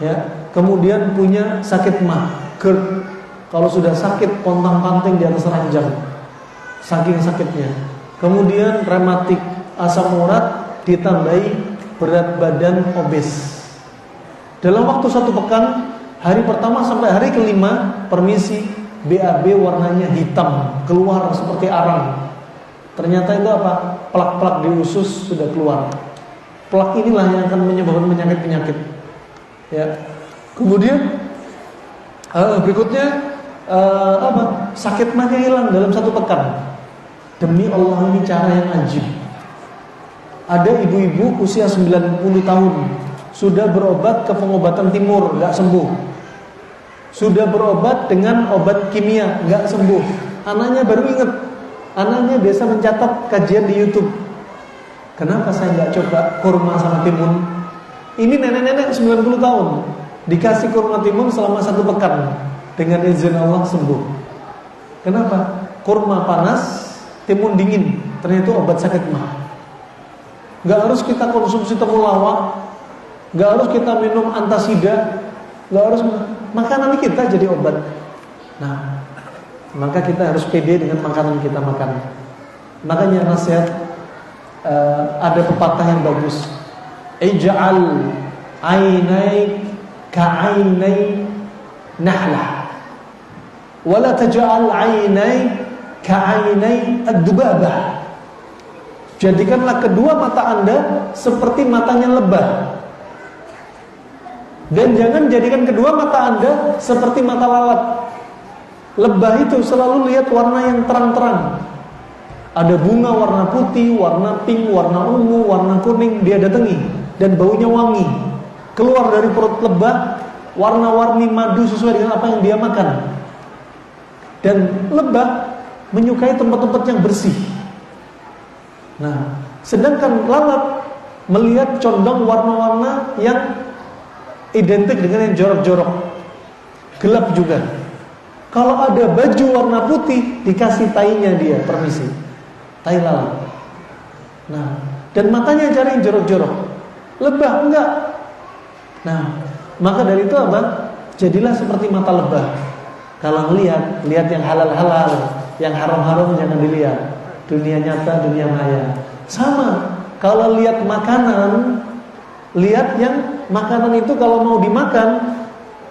Speaker 1: Ya, kemudian punya sakit mah, GERD. Kalau sudah sakit pontang-panting di atas ranjang, saking sakitnya. Kemudian rematik, asam urat, ditambahi berat badan obes. Dalam waktu 1 pekan, hari pertama sampai hari kelima, permisi, BAB warnanya hitam, keluar seperti arang. Ternyata itu apa? Plak-plak di usus sudah keluar. Plak inilah yang akan menyebabkan penyakit-penyakit. Ya. Kemudian berikutnya sakit mahnya hilang dalam 1 pekan. Demi Allah, ini cara yang ajib. Ada ibu-ibu usia 90 tahun sudah berobat ke pengobatan timur, gak sembuh. Sudah berobat dengan obat kimia, gak sembuh. Anaknya baru ingat, anaknya biasa mencatat kajian di YouTube. Kenapa saya gak coba kurma sama timun? Ini nenek-nenek 90 tahun dikasih kurma timun selama 1 pekan, dengan izin Allah sembuh. Kenapa? Kurma panas, timun dingin, ternyata obat sakit mah. Gak harus kita konsumsi temulawak, gak harus kita minum antasida, gak harus, makanan kita jadi obat. Nah, maka kita harus pede dengan makanan kita makan. Makanya nasihat, ada pepatah yang bagus. Ij'al ainai ka'ainai nahlah, wala taj'al ainai ka'ainai ad-dubabah. Jadikanlah kedua mata Anda seperti matanya lebah, dan jangan jadikan kedua mata Anda seperti mata lalat. Lebah itu selalu lihat warna yang terang-terang. Ada bunga warna putih, warna pink, warna ungu, warna kuning, dia datangi, dan baunya wangi. Keluar dari perut lebah warna-warni madu sesuai dengan apa yang dia makan. Dan lebah menyukai tempat-tempat yang bersih. Nah, sedangkan lalat melihat condong warna-warna yang identik dengan yang jorok-jorok, gelap juga. Kalau ada baju warna putih, dikasih tainya dia, permisi, tai lalat. Nah, dan matanya cari yang jorok-jorok. Lebah enggak. Nah, maka dari itu apa? Jadilah seperti mata lebah. Kalau lihat yang halal-halal, yang haram-haram jangan dilihat. Dunia nyata, dunia maya. Sama, kalau lihat makanan, lihat yang makanan itu kalau mau dimakan,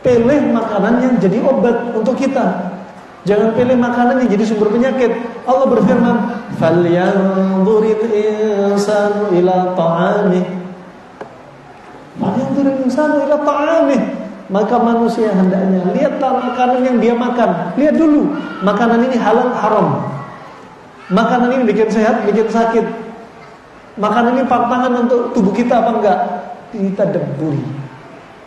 Speaker 1: pilih makanan yang jadi obat untuk kita. Jangan pilih makanan yang jadi sumber penyakit. Allah berfirman, "Falyanzuril insanu ila ta'amih." Falyanzuril insanu ila ta'amih. Maka manusia hendaknya lihatlah makanan yang dia makan. Lihat dulu, makanan ini halal haram. Makanan ini bikin sehat, bikin sakit. Makanan ini pantangan untuk tubuh kita apa enggak? Kita deburi.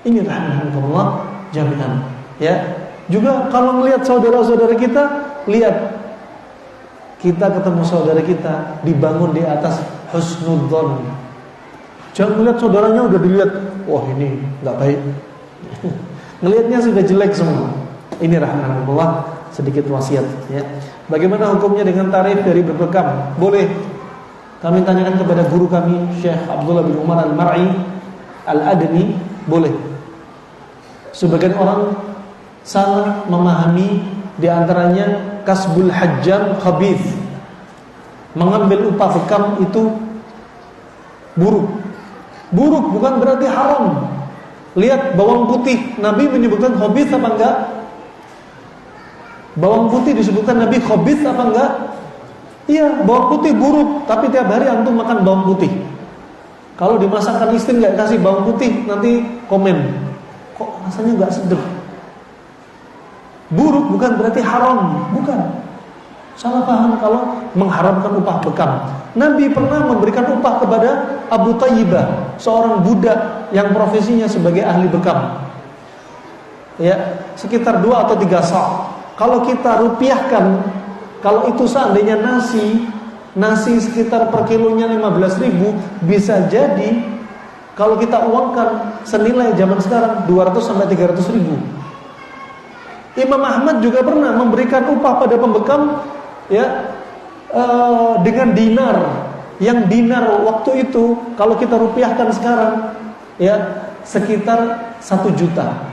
Speaker 1: Ini rahmatullah jami'an. Ya. Juga kalau melihat saudara-saudara kita, lihat kita ketemu saudara kita dibangun di atas husnudzon. Jangan melihat saudaranya udah dilihat, wah ini enggak baik. Ngelihatnya sudah jelek semua. Ini rahmatullah. Sedikit wasiat, ya. Bagaimana hukumnya dengan tarif dari berbekam? Boleh. Kami tanyakan kepada guru kami Syekh Abdullah bin Umar Al-Mar'i Al-Adni, boleh. Sebagian orang salah memahami, di antaranya kasbul hajjam khabith. Mengambil upah bekam itu buruk. Buruk bukan berarti haram. Lihat bawang putih, Nabi menyebutkan khabith apa enggak? Bawang putih disebutkan Nabi khabith apa enggak? Iya, bawang putih buruk, tapi tiap hari antum makan bawang putih. Kalau dimasakkan istri enggak kasih bawang putih, nanti komen, kok rasanya enggak sedap. Buruk bukan berarti haram, bukan. Salah paham kalau mengharamkan upah bekam. Nabi pernah memberikan upah kepada Abu Tayyibah, seorang budak yang profesinya sebagai ahli bekam. Ya, sekitar 2 atau 3 sa'. Kalau kita rupiahkan, kalau itu seandainya nasi sekitar per kilonya 15.000, bisa jadi kalau kita uangkan senilai zaman sekarang 200 sampai 300.000. Imam Ahmad juga pernah memberikan upah pada pembekam, ya, dengan dinar. Yang dinar waktu itu kalau kita rupiahkan sekarang, ya, sekitar 1 juta.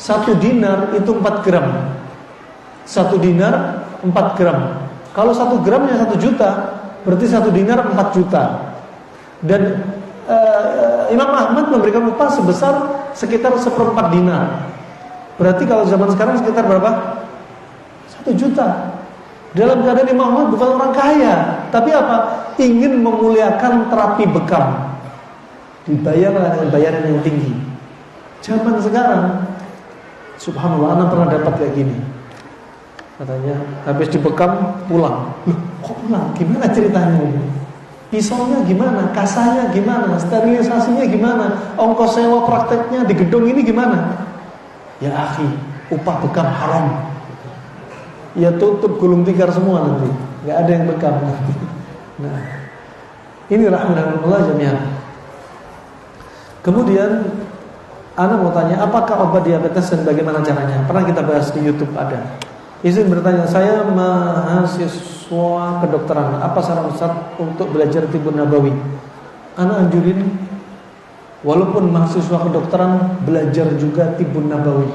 Speaker 1: 1 dinar itu 4 gram. 1 dinar 4 gram. Kalau 1 gramnya 1 juta, berarti 1 dinar 4 juta. Dan Imam Ahmad memberikan upah sebesar sekitar 1/4 dinar. Berarti kalau zaman sekarang sekitar berapa? 1 juta. Dalam keadaan Imam Ahmad bukan orang kaya, tapi apa? Ingin memuliakan terapi bekam. Dibayar dengan bayaran yang tinggi. Zaman sekarang, subhanallah, anak pernah dapat kayak gini. Katanya habis dibekam pulang. Loh, kok pulang? Gimana ceritanya ini? Pisaunya gimana? Kasanya gimana? Sterilisasinya gimana? Ongkos sewa prakteknya di gedung ini gimana? Ya akhi, upah bekam haram. Ya tutup gulung tikar semua nanti. Gak ada yang bekam nanti. Nah, ini rahmatullah jami'an. Kemudian Ana mau tanya, apakah obat diabetes dan bagaimana caranya? Pernah kita bahas di YouTube ada. Izin bertanya, saya mahasiswa kedokteran. Apa saran Ustaz untuk belajar Tibbun Nabawi? Ana anjurin, walaupun mahasiswa kedokteran, belajar juga Tibbun Nabawi.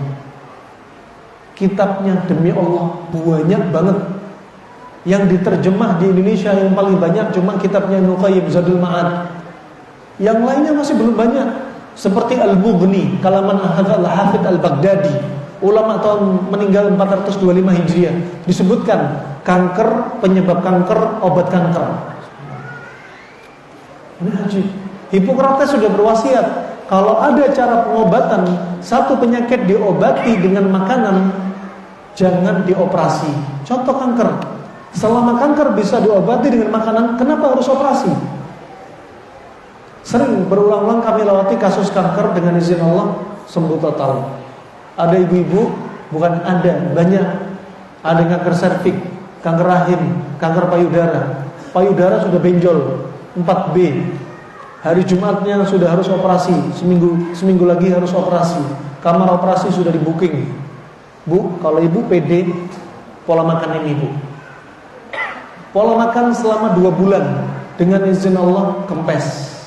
Speaker 1: Kitabnya demi Allah banyak banget. Yang diterjemah di Indonesia yang paling banyak cuma kitabnya Ibnu Qayyim Zadul Ma'ad. Yang lainnya masih belum banyak. Seperti Al-Mughni, kalaman Al-Hafidh Al-Baghdadi, ulama tahun meninggal 425 Hijriah, disebutkan kanker, penyebab kanker, obat kanker. Ini haji. Hippocrates sudah berwasiat, kalau ada cara pengobatan satu penyakit diobati dengan makanan, jangan dioperasi. Contoh kanker. Selama kanker bisa diobati dengan makanan, kenapa harus operasi? Sering berulang-ulang kami lewati kasus kanker dengan izin Allah sembuh total. Ada ibu-ibu, bukan ada, banyak. Ada kanker serviks, kanker rahim, kanker payudara. Payudara sudah benjol 4B. Hari Jumatnya sudah harus operasi, seminggu lagi harus operasi. Kamar operasi sudah di booking. Bu, kalau ibu PD, pola makan ini bu. Pola makan selama 2 bulan, dengan izin Allah kempes.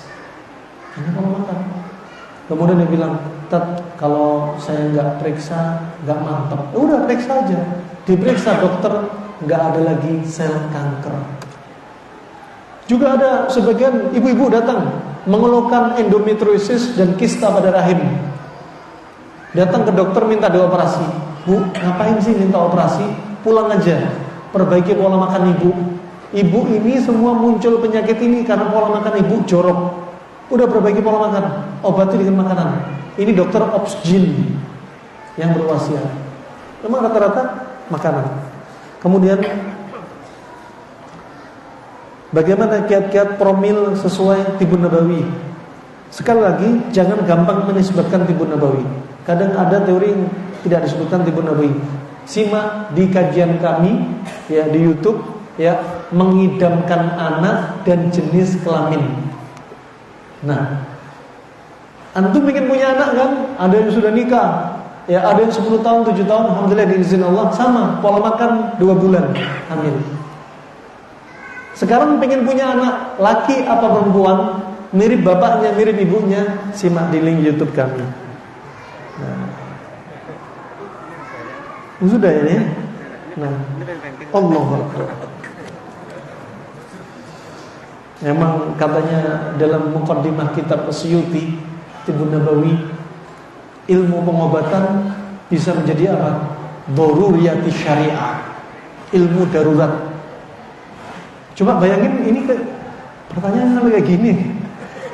Speaker 1: Ini pola makan. Kemudian dia bilang, Tat, kalau saya nggak periksa, nggak mantap. Udah periksa aja. Diperiksa dokter, nggak ada lagi sel kanker. Juga ada sebagian ibu-ibu datang mengeluhkan endometriosis dan kista pada rahim. Datang ke dokter minta dioperasi. Bu, ngapain sih minta operasi? Pulang aja. Perbaiki pola makan ibu. Ibu ini semua muncul penyakit ini karena pola makan ibu jorok. Udah perbaiki pola makan, obati dengan makanan. Ini dokter Obsgyn yang berwasiat. Memang rata-rata makanan. Kemudian bagaimana kiat-kiat promil sesuai Tibbun Nabawi? Sekali lagi, jangan gampang menisbatkan Tibbun Nabawi. Kadang ada teori yang tidak disebutkan Tibbun Nabawi. Simak di kajian kami ya di YouTube ya, mengidamkan anak dan jenis kelamin. Nah, antum ingin punya anak kan? Ada yang sudah nikah, ya ada yang 10 tahun, 7 tahun, alhamdulillah diizin Allah, sama pola makan 2 bulan hamil. Sekarang pengen punya anak, laki apa perempuan, mirip bapaknya, mirip ibunya, simak di link YouTube kami. Nah, sudah ini. Nah, Allahu Akbar. Memang katanya dalam muqaddimah kitab Asyuti Tibbun Nabawi, ilmu pengobatan bisa menjadi apa? Daruriyati syariah, ilmu darurat. Coba bayangin ini pertanyaan kayak gini.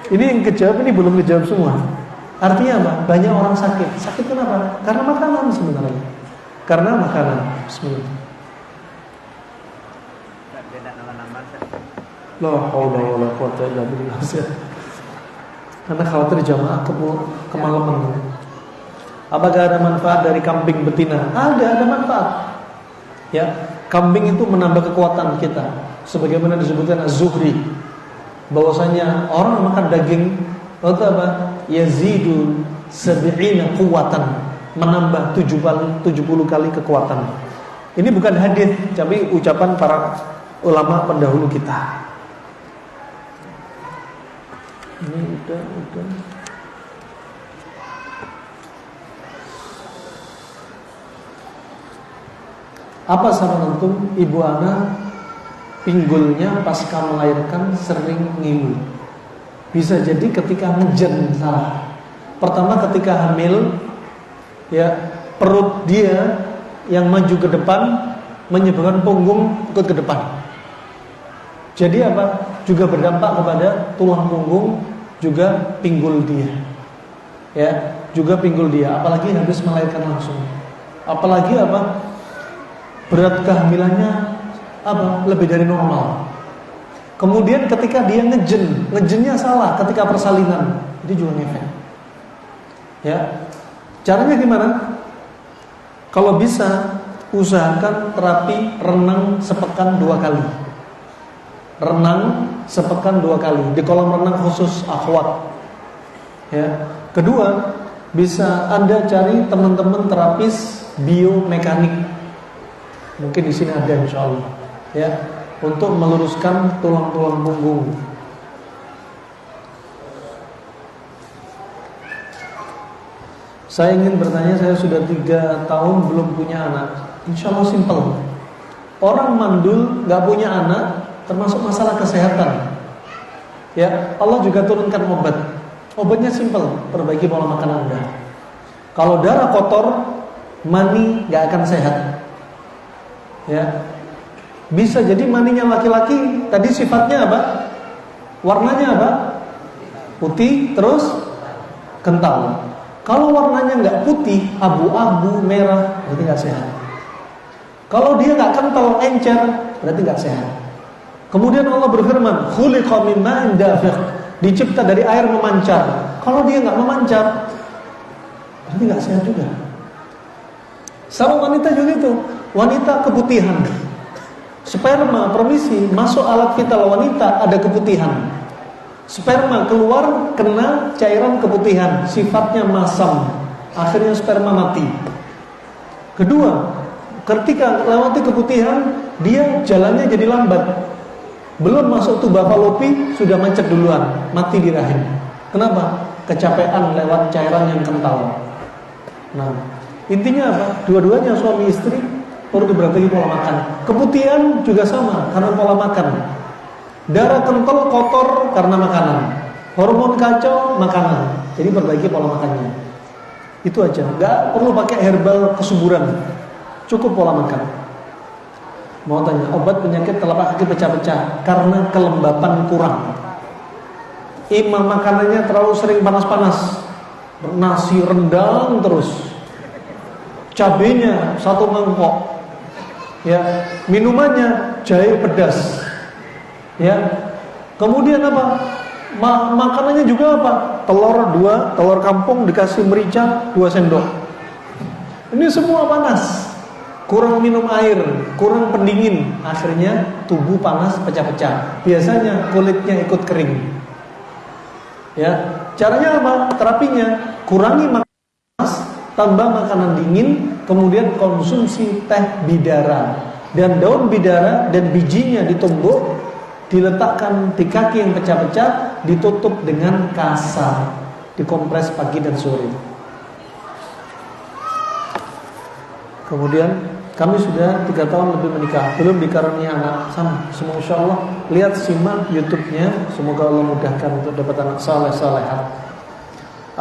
Speaker 1: Ini yang kejawab, ini belum kejawab semua. Artinya apa? Banyak orang sakit. Sakit kenapa? Karena makanan sebenarnya. Karena makanan. Bismillah. La haula wala quwwata illa billah. Karena khawatir jamaah kemalaman. Apakah ada manfaat dari kambing betina? Ada manfaat. Ya, kambing itu menambah kekuatan kita. Sebagaimana disebutkan Az-Zuhri, bahwasanya orang makan daging itu apa? Yazidu sab'ina quwwatan, menambah 70 kali kekuatan. Ini bukan hadis, tapi ucapan para ulama pendahulu kita. Ini udah. Apa saran antum? Ibu anak pinggulnya pasca melahirkan sering ngilu. Bisa jadi ketika ngejen salah. Pertama ketika hamil, ya perut dia yang maju ke depan menyebabkan punggung ikut ke depan. Jadi apa? Juga berdampak kepada tulang punggung, juga pinggul dia. Ya, juga pinggul dia. Apalagi habis melahirkan langsung. Apalagi apa? Berat kehamilannya apa? Lebih dari normal. Kemudian ketika dia ngejennya salah ketika persalinan, itu juga ngefek. Ya, caranya gimana? Kalau bisa, usahakan terapi renang sepekan 2 kali. Renang sepekan 2 kali di kolam renang khusus akhwat. Ya. Kedua, bisa Anda cari teman-teman terapis biomekanik. Mungkin di sini ada insyaallah. Ya, untuk meluruskan tulang-tulang punggung. Saya ingin bertanya, saya sudah 3 tahun belum punya anak. Insya Allah simpel. Orang mandul gak punya anak termasuk masalah kesehatan. Ya, Allah juga turunkan obat. Obatnya simpel, perbaiki pola makan Anda. Kalau darah kotor, mani gak akan sehat. Ya, bisa jadi maninya laki-laki tadi sifatnya apa? Warnanya apa? Putih terus kental. Kalau warnanya nggak putih, abu-abu, merah, berarti nggak sehat. Kalau dia nggak kental, encer, berarti nggak sehat. Kemudian Allah berfirman, khuliqa min ma'in dafiq, dicipta dari air memancar. Kalau dia nggak memancar, berarti nggak sehat juga. Sama wanita juga itu, wanita keputihan. Sperma, permisi, masuk alat vital wanita ada keputihan. Sperma keluar kena cairan keputihan, sifatnya masam, akhirnya sperma mati. Kedua, ketika lewati keputihan, dia jalannya jadi lambat. Belum masuk tuba falopi sudah macet duluan, mati di rahim. Kenapa? Kecapean lewat cairan yang kental. Nah, intinya apa? Dua-duanya suami istri perlu diperhatikan pola makan. Keputihan juga sama karena pola makan. Darah kental kotor karena makanan. Hormon kacau makanan. Jadi perbaiki pola makannya. Itu aja. Gak perlu pakai herbal kesuburan. Cukup pola makan. Mau tanya, obat penyakit telapak kaki pecah-pecah karena kelembapan kurang. Imam makanannya terlalu sering panas-panas. Nasi rendang terus. Cabenya 1 mangkok. Ya, minumannya jahe pedas. Ya, kemudian apa? Makanannya juga apa? Telur 2, telur kampung dikasih merica 2 sendok. Ini semua panas. Kurang minum air, kurang pendingin, akhirnya tubuh panas pecah-pecah. Biasanya kulitnya ikut kering. Ya, caranya apa? Terapinya kurangi makanan panas, tambah makanan dingin, kemudian konsumsi teh bidara dan daun bidara dan bijinya ditumbuk. Diletakkan di kaki yang pecah-pecah, ditutup dengan kasa, dikompres pagi dan sore. Kemudian kami sudah 3 tahun lebih menikah, belum dikaruniai anak. Sama, semoga insya Allah lihat simak YouTube-nya, semoga Allah mudahkan untuk dapat anak saleh-salehah.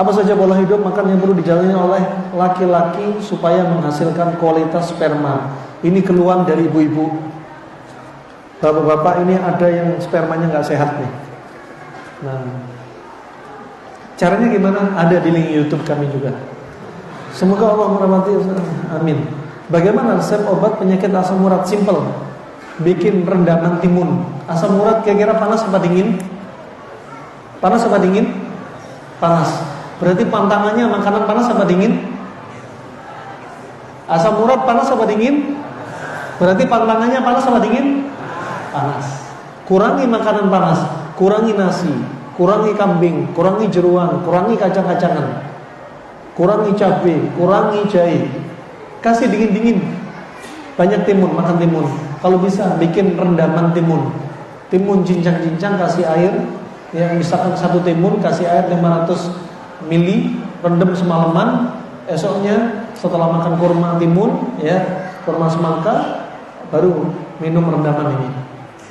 Speaker 1: Apa saja pola hidup makan yang perlu dijalani oleh laki-laki supaya menghasilkan kualitas sperma? Ini keluhan dari ibu-ibu. Bapak-bapak ini ada yang spermanya nggak sehat nih. Nah, caranya gimana? Ada di link YouTube kami juga. Semoga Allah merahmati. Amin. Bagaimana resep obat penyakit asam urat? Simple. Bikin rendaman timun. Asam urat kira-kira panas apa dingin? Panas apa dingin? Panas. Berarti pantangannya makanan panas apa dingin? Asam urat panas apa dingin? Berarti pantangannya panas apa dingin? Panas. Kurangi makanan panas, kurangi nasi, kurangi kambing, kurangi jeruan, kurangi kacang-kacangan, kurangi cabai, kurangi jahe. Kasih dingin-dingin. Banyak timun, makan timun. Kalau bisa bikin rendaman timun. Timun cincang-cincang kasih air, yang misalkan 1 timun kasih air 500 ml, rendam semalaman. Esoknya setelah makan kurma timun, ya, kurma semangka, baru minum rendaman ini.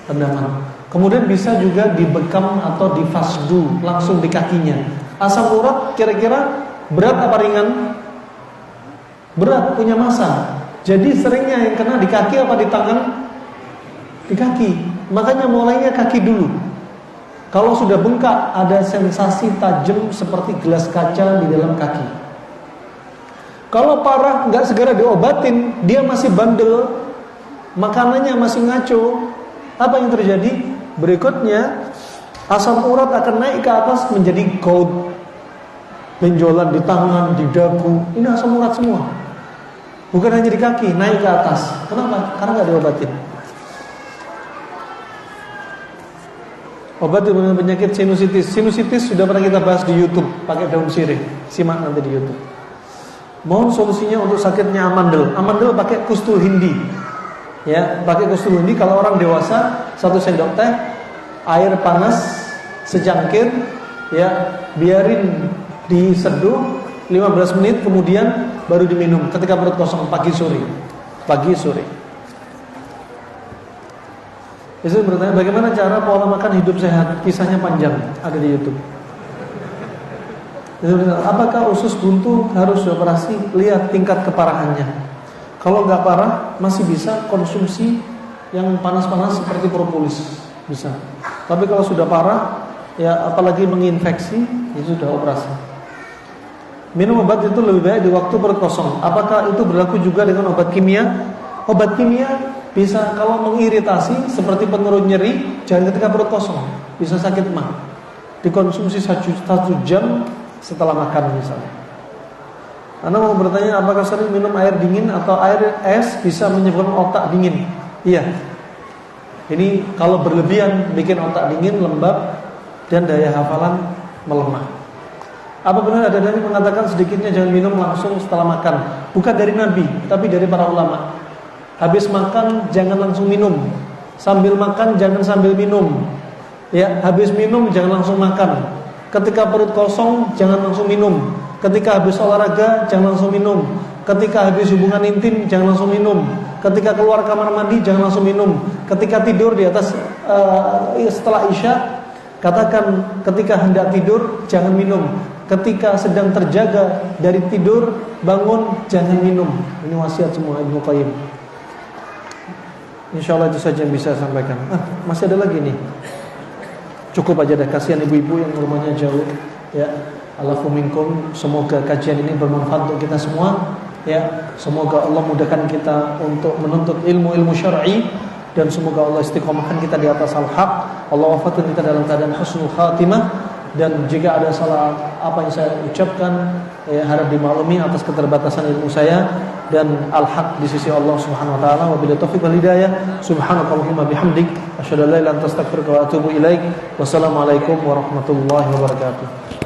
Speaker 1: Rendaman. Kemudian bisa juga dibekam atau difasdu langsung di kakinya. Asam urat kira-kira berat apa ringan? Berat, punya massa. Jadi seringnya yang kena di kaki apa di tangan? Di kaki. Makanya mulainya kaki dulu. Kalau sudah bengkak, ada sensasi tajam seperti gelas kaca di dalam kaki. Kalau parah, nggak segera diobatin, dia masih bandel, makanannya masih ngaco. Apa yang terjadi? Berikutnya, asam urat akan naik ke atas menjadi gout, benjolan di tangan, di dagu. Ini asam urat semua. Bukan hanya di kaki, naik ke atas. Kenapa? Karena nggak diobatin. Obat dengan penyakit sinusitis. Sinusitis sudah pernah kita bahas di YouTube, pakai daun sirih. Simak nanti di YouTube. Mohon solusinya untuk sakitnya amandel. Amandel pakai kustul hindi. Ya, pakai kustul hindi. Kalau orang dewasa 1 sendok teh, air panas secangkir, ya, biarin diseduh 15 menit, kemudian baru diminum ketika perut kosong pagi sore. Pagi sore. Bisa bertanya bagaimana cara pola makan hidup sehat? Kisahnya panjang, ada di YouTube. Apakah usus buntu harus dioperasi? Lihat tingkat keparahannya. Kalau nggak parah, masih bisa konsumsi yang panas-panas seperti propolis, bisa. Tapi kalau sudah parah, ya apalagi menginfeksi, itu sudah operasi. Minum obat itu lebih baik di waktu perut kosong. Apakah itu berlaku juga dengan obat kimia? Obat kimia bisa kalau mengiritasi seperti penurun nyeri, jangan ketika perut kosong, bisa sakit mah. Dikonsumsi 1 jam setelah makan misalnya. Anda mau bertanya apakah sering minum air dingin atau air es bisa menyebabkan otak dingin? Iya. Ini kalau berlebihan bikin otak dingin, lembab, dan daya hafalan melemah. Apa benar ada dalil mengatakan sedikitnya jangan minum langsung setelah makan? Bukan dari Nabi, tapi dari para ulama. Habis makan jangan langsung minum. Sambil makan jangan sambil minum. Ya, habis minum jangan langsung makan. Ketika perut kosong jangan langsung minum. Ketika habis olahraga jangan langsung minum. Ketika habis hubungan intim jangan langsung minum. Ketika keluar kamar mandi jangan langsung minum. Ketika tidur di atas setelah Isya, katakan ketika hendak tidur jangan minum. Ketika sedang terjaga dari tidur bangun jangan minum. Ini wasiat semua Ibnu Qayyim. InsyaAllah itu saja yang bisa saya sampaikan. Masih ada lagi nih. Cukup aja deh, kasihan ibu-ibu yang rumahnya jauh. Ya, alafu minkum. Semoga kajian ini bermanfaat untuk kita semua. Ya, semoga Allah mudahkan kita untuk menuntut ilmu syar'i dan semoga Allah istiqomahkan kita di atas al-haq. Allah wafatkan kita dalam keadaan husnul khatimah. Dan jika ada salah apa yang saya ucapkan, harap dimaklumi atas keterbatasan ilmu saya dan al-haq di sisi Allah Subhanahu wa taala. Wabillahi taufiq wal hidayah. Subhanakallahumma bihamdik asyhadu an la ilaha illa anta astaghfiruka wa atubu ilaik. Wassalamualaikum warahmatullahi wabarakatuh.